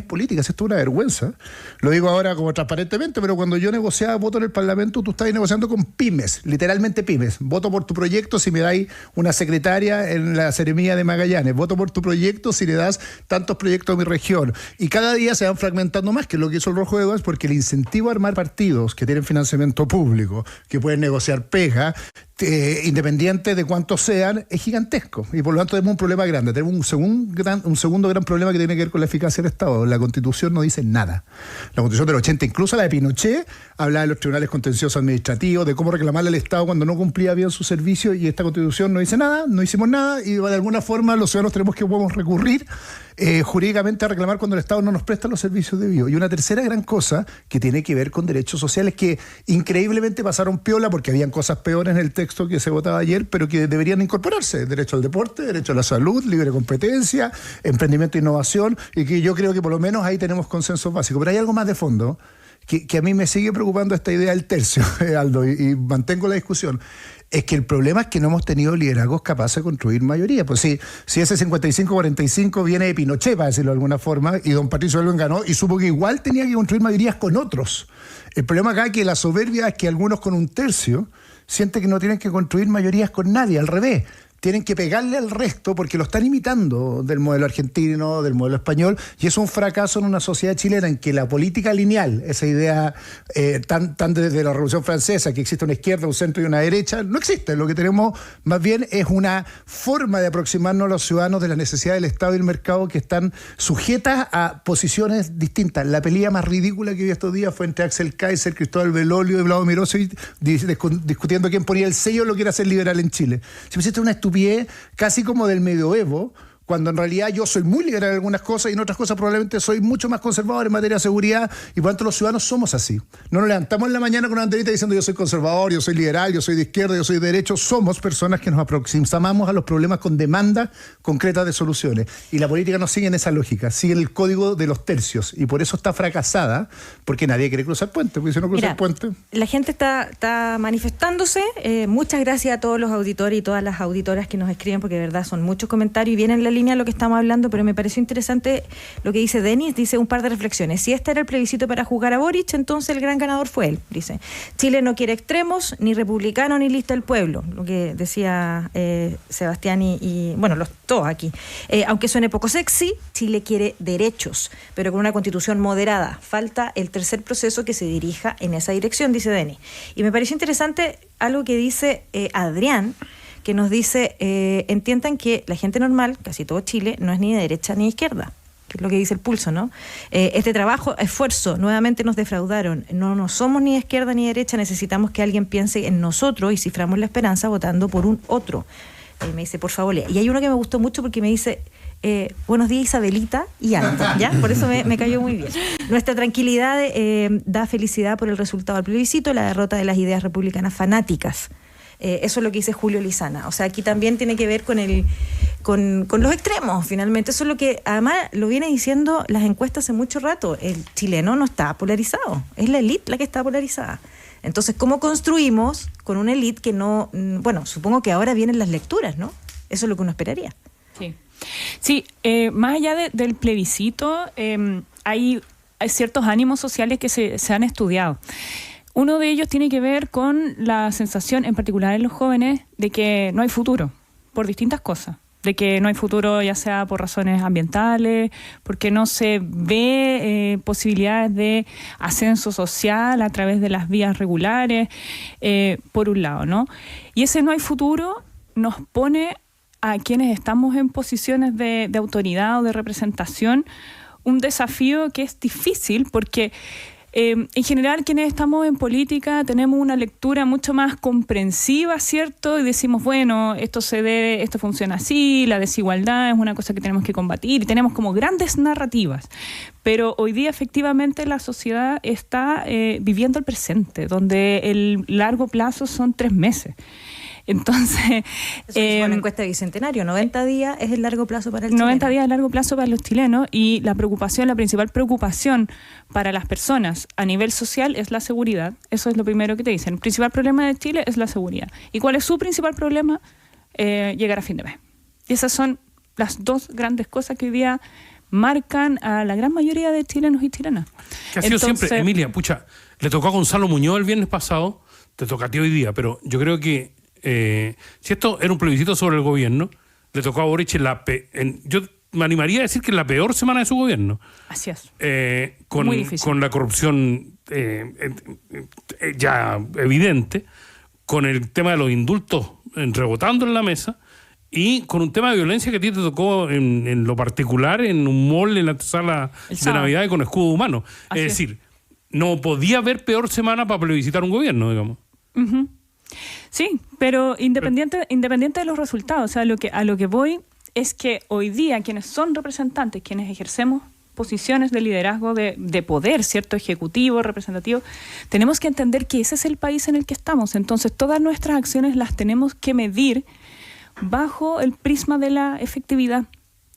políticas. Esto es una vergüenza. Lo digo ahora como transparentemente, pero cuando yo negociaba voto en el Parlamento, tú estabas negociando con pymes, literalmente pymes. Voto por tu proyecto si me dais una secretaria en la Seremía de Magallanes. Voto por tu proyecto si le das tantos proyectos a mi región. Y cada día se van fragmentando más, que es lo que hizo el Rojo de Gómez, porque el incentivo a armar partidos que tienen financiamiento público, que pueden negociar pega, independiente de cuántos sean, es gigantesco. Y por lo tanto tenemos un problema grande. Tenemos un segundo gran problema que tiene que ver con la eficacia del Estado. La Constitución no dice nada. La Constitución del 80, incluso la de Pinochet, hablaba de los tribunales contenciosos administrativos, de cómo reclamarle al Estado cuando no cumplía bien su servicio, y esta Constitución no dice nada, no hicimos nada, y de alguna forma los ciudadanos podemos recurrir jurídicamente a reclamar cuando el Estado no nos presta los servicios debidos. Y una tercera gran cosa que tiene que ver con derechos sociales que increíblemente pasaron piola porque habían cosas peores en el texto que se votaba ayer, pero que deberían incorporarse: derecho al deporte, derecho a la salud, libre competencia, emprendimiento e innovación, y que yo creo que por lo menos ahí tenemos consensos básicos. Pero hay algo más de fondo que a mí me sigue preocupando, esta idea del tercio, Aldo, y mantengo la discusión. Es que el problema es que no hemos tenido liderazgos capaces de construir mayoría. Pues si ese 55-45 viene de Pinochet, para decirlo de alguna forma, y don Patricio Aylwin ganó y supo que igual tenía que construir mayorías con otros. El problema acá es que la soberbia es que algunos con un tercio sienten que no tienen que construir mayorías con nadie, al revés. Tienen que pegarle al resto porque lo están imitando del modelo argentino, del modelo español, y es un fracaso en una sociedad chilena en que la política lineal, esa idea tan desde la Revolución Francesa, que existe una izquierda, un centro y una derecha, no existe. Lo que tenemos más bien es una forma de aproximarnos a los ciudadanos de la necesidad del Estado y el mercado, que están sujetas a posiciones distintas. La pelea más ridícula que vi estos días fue entre Axel Kaiser, Cristóbal Belolio y Vlado Mirosevic discutiendo quién ponía el sello de lo que era ser liberal en Chile. Se me siente una estupidez casi como del medioevo, cuando en realidad yo soy muy liberal en algunas cosas y en otras cosas probablemente soy mucho más conservador en materia de seguridad, y por lo tanto los ciudadanos somos así. No nos levantamos en la mañana con una banderita diciendo yo soy conservador, yo soy liberal, yo soy de izquierda, yo soy de derecho. Somos personas que nos aproximamos a los problemas con demandas concretas de soluciones, y la política no sigue en esa lógica, sigue el código de los tercios, y por eso está fracasada, porque nadie quiere cruzar puente, porque si no cruza el puente... La gente está manifestándose. Muchas gracias a todos los auditores y todas las auditoras que nos escriben, porque de verdad son muchos comentarios y vienen en la línea de lo que estamos hablando, pero me pareció interesante lo que dice Denis. Dice un par de reflexiones. Si este era el plebiscito para juzgar a Boric, entonces el gran ganador fue él. Dice: Chile no quiere extremos, ni republicano, ni lista del pueblo. Lo que decía Sebastián y bueno, todos aquí. Aunque suene poco sexy, Chile quiere derechos, pero con una constitución moderada. Falta el tercer proceso que se dirija en esa dirección, dice Denis. Y me pareció interesante algo que dice Adrián, que nos dice, entiendan que la gente normal, casi todo Chile, no es ni de derecha ni de izquierda, que es lo que dice el Pulso, ¿no? Este trabajo, esfuerzo, nuevamente nos defraudaron. No somos ni de izquierda ni de derecha, necesitamos que alguien piense en nosotros y ciframos la esperanza votando por un otro. Me dice, por favor, lea. Y hay uno que me gustó mucho porque me dice, buenos días Isabelita y Ana, ¿ya? Por eso me cayó muy bien. Nuestra tranquilidad da felicidad por el resultado del plebiscito, la derrota de las ideas republicanas fanáticas. Eso es lo que dice Julio Lizana. O sea, aquí también tiene que ver con los extremos, finalmente. Eso es lo que, además, lo viene diciendo las encuestas hace mucho rato. El chileno no está polarizado, es la élite la que está polarizada. Entonces, ¿cómo construimos con una élite que no... Bueno, supongo que ahora vienen las lecturas, ¿no? Eso es lo que uno esperaría. Sí, más allá del plebiscito, hay hay ciertos ánimos sociales que se han estudiado. Uno de ellos tiene que ver con la sensación, en particular en los jóvenes, de que no hay futuro, por distintas cosas. De que no hay futuro ya sea por razones ambientales, porque no se ve posibilidades de ascenso social a través de las vías regulares, por un lado, ¿no? Y ese no hay futuro nos pone a quienes estamos en posiciones de autoridad o de representación un desafío que es difícil porque en general quienes estamos en política tenemos una lectura mucho más comprensiva, ¿cierto? Y decimos, bueno, esto funciona así, la desigualdad es una cosa que tenemos que combatir y tenemos como grandes narrativas. Pero hoy día efectivamente la sociedad está viviendo el presente, donde el largo plazo son 3 meses. Entonces, eso es una encuesta de Bicentenario, 90 días es el largo plazo para el chileno. 90 días es el largo plazo para los chilenos y la principal preocupación para las personas a nivel social es la seguridad. Eso es lo primero que te dicen. El principal problema de Chile es la seguridad. ¿Y cuál es su principal problema? Llegar a fin de mes. Y esas son las 2 grandes cosas que hoy día marcan a la gran mayoría de chilenos y chilenas. Que ha sido siempre, Emilia, le tocó a Gonzalo Muñoz el viernes pasado, te toca a ti hoy día, pero yo creo que si esto era un plebiscito sobre el gobierno, le tocó a Boric yo me animaría a decir que en la peor semana de su gobierno. Así es. Muy difícil. Con la corrupción ya evidente, con el tema de los indultos rebotando en la mesa y con un tema de violencia que a ti te tocó en lo particular en un mall en la sala de Navidad con escudo humano. Es decir, no podía haber peor semana para plebiscitar un gobierno, digamos. Uh-huh. Sí, pero independiente de los resultados, o sea, a lo que voy es que hoy día quienes son representantes, quienes ejercemos posiciones de liderazgo, de poder, ¿cierto? Ejecutivo, representativo, tenemos que entender que ese es el país en el que estamos. Entonces, todas nuestras acciones las tenemos que medir bajo el prisma de la efectividad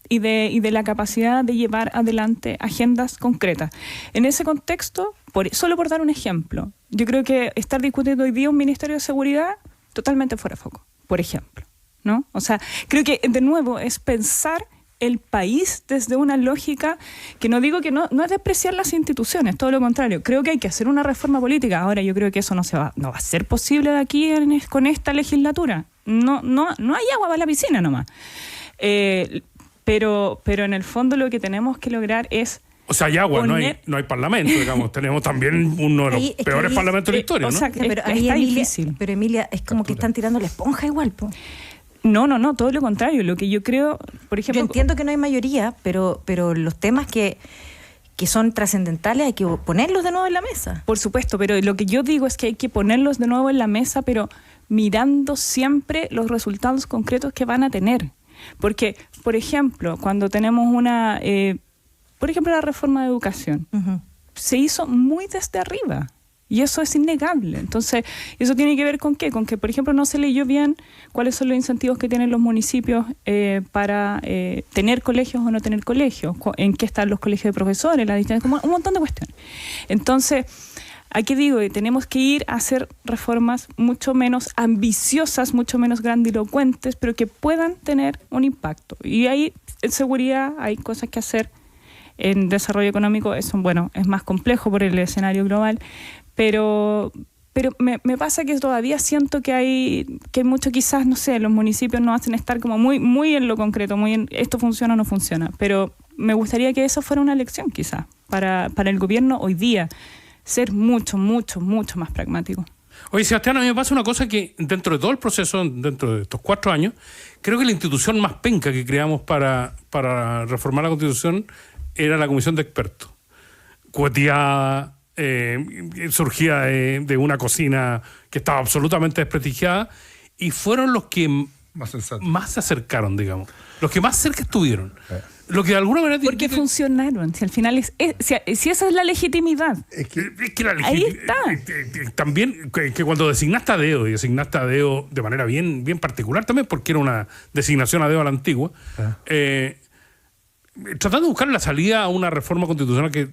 y de la capacidad de llevar adelante agendas concretas. En ese contexto, solo por dar un ejemplo, yo creo que estar discutiendo hoy día un Ministerio de Seguridad totalmente fuera de foco, por ejemplo, ¿no? O sea, creo que de nuevo es pensar el país desde una lógica que no digo que no es despreciar las instituciones, todo lo contrario. Creo que hay que hacer una reforma política. Ahora yo creo que eso no va a ser posible de aquí con esta legislatura. No hay agua para la piscina nomás. Pero en el fondo lo que tenemos que lograr es... O sea, hay agua, no hay parlamento, digamos. Tenemos también uno de los peores parlamentos de la historia, ¿no? Pero ahí, difícil. Pero Emilia, es como que están tirando la esponja igual, po. No, todo lo contrario. Lo que yo creo, por ejemplo... Yo entiendo que no hay mayoría, pero los temas que son trascendentales hay que ponerlos de nuevo en la mesa. Por supuesto, pero lo que yo digo es que hay que ponerlos de nuevo en la mesa, pero mirando siempre los resultados concretos que van a tener. Porque, por ejemplo, cuando tenemos por ejemplo, la reforma de educación, se hizo muy desde arriba. Y eso es innegable. Entonces, ¿eso tiene que ver con qué? Con que, por ejemplo, no se leyó bien cuáles son los incentivos que tienen los municipios para tener colegios o no tener colegios, en qué están los colegios de profesores, la distancia, como un montón de cuestiones. Entonces, aquí digo, tenemos que ir a hacer reformas mucho menos ambiciosas, mucho menos grandilocuentes, pero que puedan tener un impacto. Y ahí, en seguridad, hay cosas que hacer. En desarrollo económico es más complejo por el escenario global, pero me pasa que todavía siento que hay mucho, quizás, no sé, los municipios nos hacen estar como muy en lo concreto, muy en esto funciona o no funciona, pero me gustaría que eso fuera una lección quizás para el gobierno hoy día, ser mucho más pragmático. Oye, Sebastián, a mí me pasa una cosa que dentro de todo el proceso, dentro de estos 4 años, creo que la institución más penca que creamos para reformar la Constitución era la comisión de expertos. Cueteada, surgía de una cocina que estaba absolutamente desprestigiada, y fueron los que más se acercaron, digamos. Los que más cerca estuvieron. Lo que de alguna manera... Porque funcionaron. Si al final si esa es la legitimidad. Es que la ahí está. También que cuando designaste a dedo, y designaste a dedo de manera bien particular también, porque era una designación a dedo a la antigua, tratando de buscar la salida a una reforma constitucional que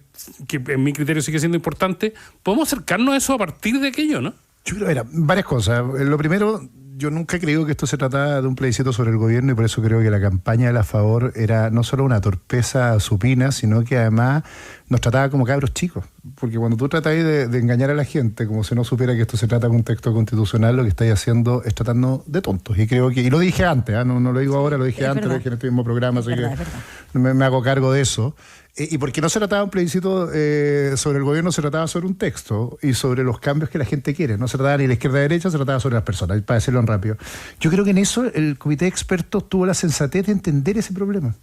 en mi criterio sigue siendo importante, podemos acercarnos a eso a partir de aquello, ¿no? Yo creo, varias cosas. Lo primero, yo nunca he creído que esto se trataba de un plebiscito sobre el gobierno y por eso creo que la campaña de la favor era no solo una torpeza supina, sino que además nos trataba como cabros chicos. Porque cuando tú tratáis de engañar a la gente como si no supiera que esto se trata de un texto constitucional, lo que estáis haciendo es tratando de tontos. Y creo que, y lo dije antes, no lo digo ahora, lo dije antes, lo dije en este mismo programa, así que me hago cargo de eso. Y porque no se trataba de un plebiscito sobre el gobierno, se trataba sobre un texto y sobre los cambios que la gente quiere. No se trataba ni de la izquierda ni de la derecha, se trataba sobre las personas, para decirlo en rápido. Yo creo que en eso el comité de expertos tuvo la sensatez de entender ese problema.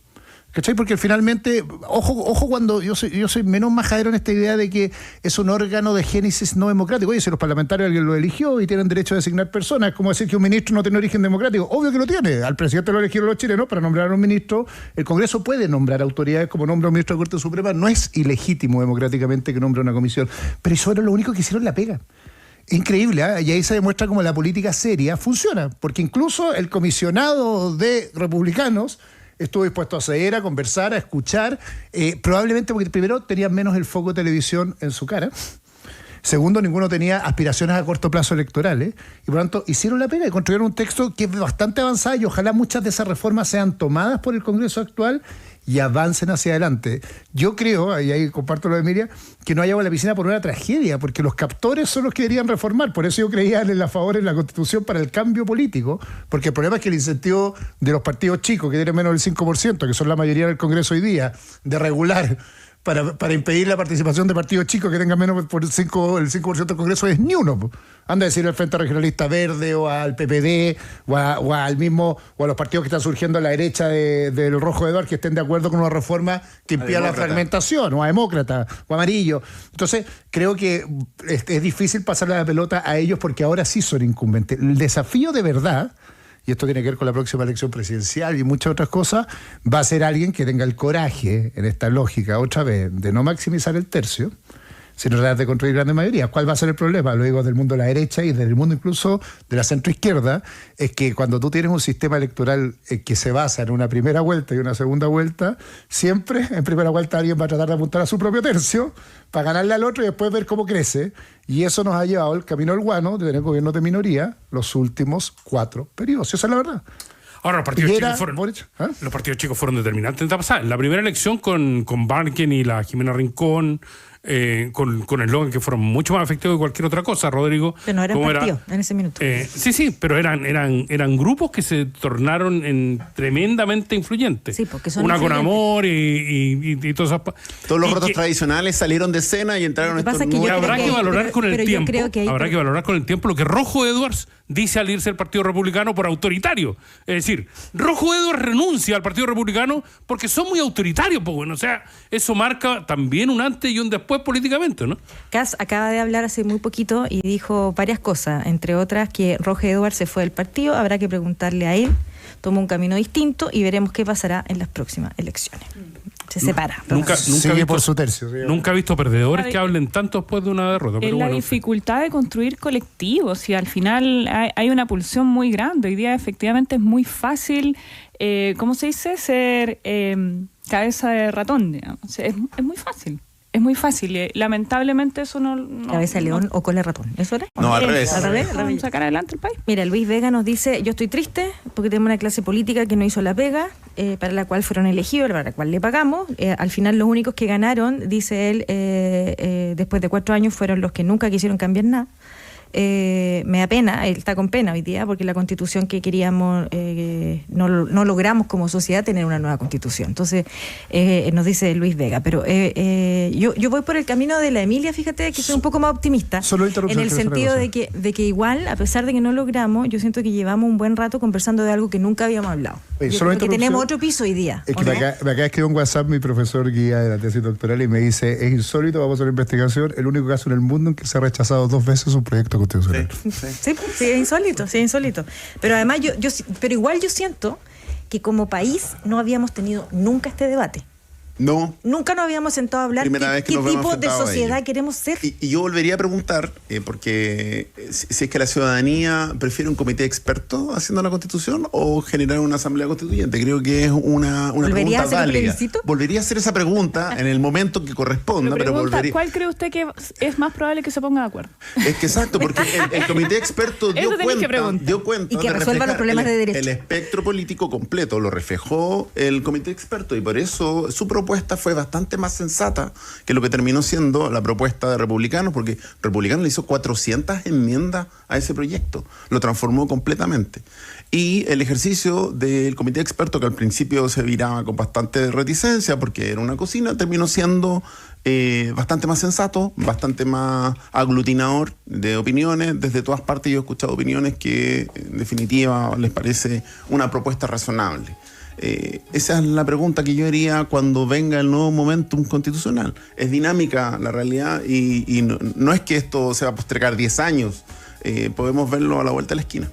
¿Cachai? Porque finalmente, ojo cuando yo soy menos majadero en esta idea de que es un órgano de génesis no democrático. Oye, si los parlamentarios alguien lo eligió y tienen derecho a designar personas, es como decir que un ministro no tiene origen democrático. Obvio que lo tiene. Al presidente lo eligieron los chilenos para nombrar a un ministro. El Congreso puede nombrar autoridades como nombra un ministro de Corte Suprema. No es ilegítimo democráticamente que nombre una comisión. Pero eso era lo único que hicieron la pega. Increíble, ¿eh? Y ahí se demuestra cómo la política seria funciona. Porque incluso el comisionado de republicanos estuvo dispuesto a ceder, a conversar, a escuchar, probablemente porque primero tenían menos el foco de televisión en su cara. Segundo, ninguno tenía aspiraciones a corto plazo electorales. Y por lo tanto, hicieron la pena y construyeron un texto que es bastante avanzado y ojalá muchas de esas reformas sean tomadas por el Congreso actual y avancen hacia adelante. Yo creo, y ahí comparto lo de Emilia, que no hay agua en la piscina por una tragedia, porque los captores son los que querían reformar. Por eso yo creía en la favor en la Constitución para el cambio político, porque el problema es que el incentivo de los partidos chicos, que tienen menos del 5%, que son la mayoría del Congreso hoy día, de regular para impedir la participación de partidos chicos que tengan menos por el 5% del Congreso es ni uno. Anda a decir al Frente Regionalista Verde o al PPD o al mismo o a los partidos que están surgiendo a la derecha del Rojo Eduard que estén de acuerdo con una reforma que impida la fragmentación, o a Demócrata o Amarillo. Entonces creo que es difícil pasarle la pelota a ellos porque ahora sí son incumbentes. El desafío de verdad, y esto tiene que ver con la próxima elección presidencial y muchas otras cosas, va a ser alguien que tenga el coraje, en esta lógica, otra vez, de no maximizar el tercio, sino tratar de construir grandes mayorías. ¿Cuál va a ser el problema? Lo digo del mundo de la derecha y del mundo incluso de la centroizquierda, es que cuando tú tienes un sistema electoral que se basa en una primera vuelta y una segunda vuelta, siempre en primera vuelta alguien va a tratar de apuntar a su propio tercio para ganarle al otro y después ver cómo crece. Y eso nos ha llevado el camino al guano de tener gobiernos de minoría los últimos 4 periodos. Esa es la verdad. Ahora, los partidos chicos fueron determinantes en esta pasada. La primera elección con Barken y la Jimena Rincón, con eslogan que fueron mucho más efectivos que cualquier otra cosa, Rodrigo. Que no eran partidos en ese minuto. Sí, pero eran grupos que se tornaron tremendamente influyentes. Sí, porque son una influyentes. Con amor y todas esas... Todos los rotos tradicionales salieron de escena y entraron estos nuevos. Habrá que valorar con el tiempo lo que Rojo Edwards dice al irse al Partido Republicano por autoritario. Es decir, Rojo Edwards renuncia al Partido Republicano porque son muy autoritarios, pues bueno, o sea, eso marca también un antes y un después políticamente, ¿no? Kass acaba de hablar hace muy poquito y dijo varias cosas, entre otras que Rojo Edwards se fue del partido, habrá que preguntarle a él, tomó un camino distinto y veremos qué pasará en las próximas elecciones. Se separa. Nunca sigue por su tercio. Nunca he visto perdedores que hablen tanto después de una derrota. Es la dificultad de construir colectivos y al final hay una pulsión muy grande. Hoy día efectivamente es muy fácil, ¿cómo se dice? Ser cabeza de ratón, digamos. O sea, es muy fácil. Es muy fácil. Lamentablemente eso no... Cabeza de león o cola de ratón. ¿Eso era? No, al revés. ¿Vamos a sacar adelante el país? Mira, Luis Vega nos dice, yo estoy triste porque tenemos una clase política que no hizo la pega, para la cual fueron elegidos, para la cual le pagamos. Al final los únicos que ganaron, dice él, después de 4 años fueron los que nunca quisieron cambiar nada. Me da pena, él está con pena hoy día porque la constitución que queríamos no logramos como sociedad tener una nueva constitución. Entonces nos dice Luis Vega, pero yo voy por el camino de la Emilia, fíjate que soy un poco más optimista en el sentido de que igual, a pesar de que no logramos, yo siento que llevamos un buen rato conversando de algo que nunca habíamos hablado. Yo creo que tenemos otro piso hoy día. Es que me acaba de escribir un WhatsApp mi profesor guía de la tesis doctoral y me dice, es insólito, vamos a hacer una investigación, el único caso en el mundo en que se ha rechazado 2 veces un proyecto constitucional. Sí, es insólito. Pero además pero igual yo siento que como país no habíamos tenido nunca este debate. No. Nunca nos habíamos sentado a hablar qué tipo de sociedad queremos ser. Y yo volvería a preguntar, porque si es que la ciudadanía prefiere un comité de expertos haciendo la Constitución o generar una asamblea constituyente. Creo que es una pregunta válida. Volvería a hacer esa pregunta en el momento que corresponda, pero volvería. ¿Cuál cree usted que es más probable que se ponga de acuerdo? Es que exacto, porque el comité de expertos dio cuenta y que resuelva los problemas de derecho. El espectro político completo lo reflejó el comité de expertos y por eso su propuesta fue bastante más sensata que lo que terminó siendo la propuesta de Republicanos, porque Republicanos le hizo 400 enmiendas a ese proyecto, lo transformó completamente. Y el ejercicio del comité de expertos, que al principio se viraba con bastante reticencia porque era una cocina, terminó siendo bastante más sensato, bastante más aglutinador de opiniones. Desde todas partes yo he escuchado opiniones que en definitiva les parece una propuesta razonable. Esa es la pregunta que yo haría cuando venga el nuevo momentum constitucional. Es dinámica la realidad y no es que esto se va a postergar 10 años, podemos verlo a la vuelta de la esquina.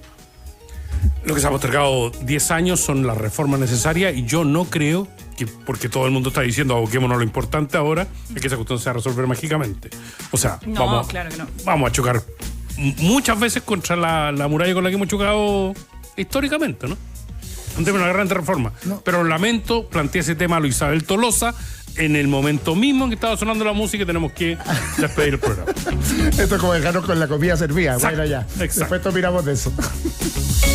Lo que se ha postergado 10 años son las reformas necesarias y yo no creo que, porque todo el mundo está diciendo aboquémonos lo importante ahora, es que esa cuestión se va a resolver mágicamente. O sea, claro que no. Vamos a chocar muchas veces contra la muralla con la que hemos chocado históricamente, ¿no? Un tema de una gran reforma. No. Pero lamento, planteé ese tema a Luis Isabel Tolosa en el momento mismo en que estaba sonando la música y tenemos que despedir el programa. Esto es como dejarnos con la comida servida. Exacto, bueno, ya. Exacto. Después miramos de eso.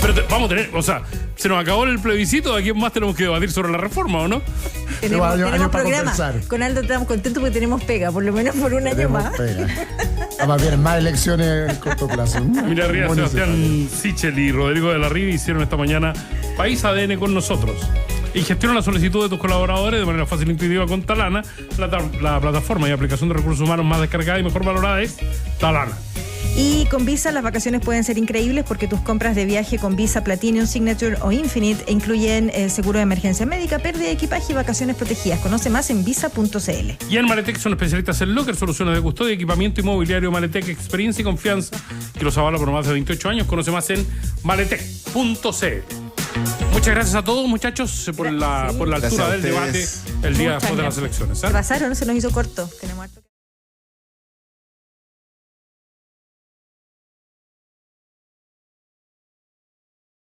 Pero vamos a tener, o sea, se nos acabó el plebiscito, aquí más tenemos que debatir sobre la reforma, ¿o no? Tenemos programa. Con Aldo estamos contentos porque tenemos pega, por lo menos por un año más. Más bien, más elecciones en corto plazo. Mira, arriba Sebastián Sichel y Rodrigo de la Riva hicieron esta mañana País ADN con nosotros. Y gestionan la solicitud de tus colaboradores de manera fácil e intuitiva con Talana. La plataforma y aplicación de recursos humanos más descargada y mejor valorada es Talana. Y con Visa las vacaciones pueden ser increíbles porque tus compras de viaje con Visa Platinum, Signature o Infinite incluyen seguro de emergencia médica, pérdida de equipaje y vacaciones protegidas. Conoce más en visa.cl. Y en Maletec son especialistas en locker, soluciones de custodia, equipamiento inmobiliario. Maletec, experiencia y confianza que los avala por más de 28 años. Conoce más en maletec.cl. Muchas gracias a todos, muchachos, por la altura del debate el día después de las elecciones. Se pasaron, se nos hizo corto. Tenemos harto.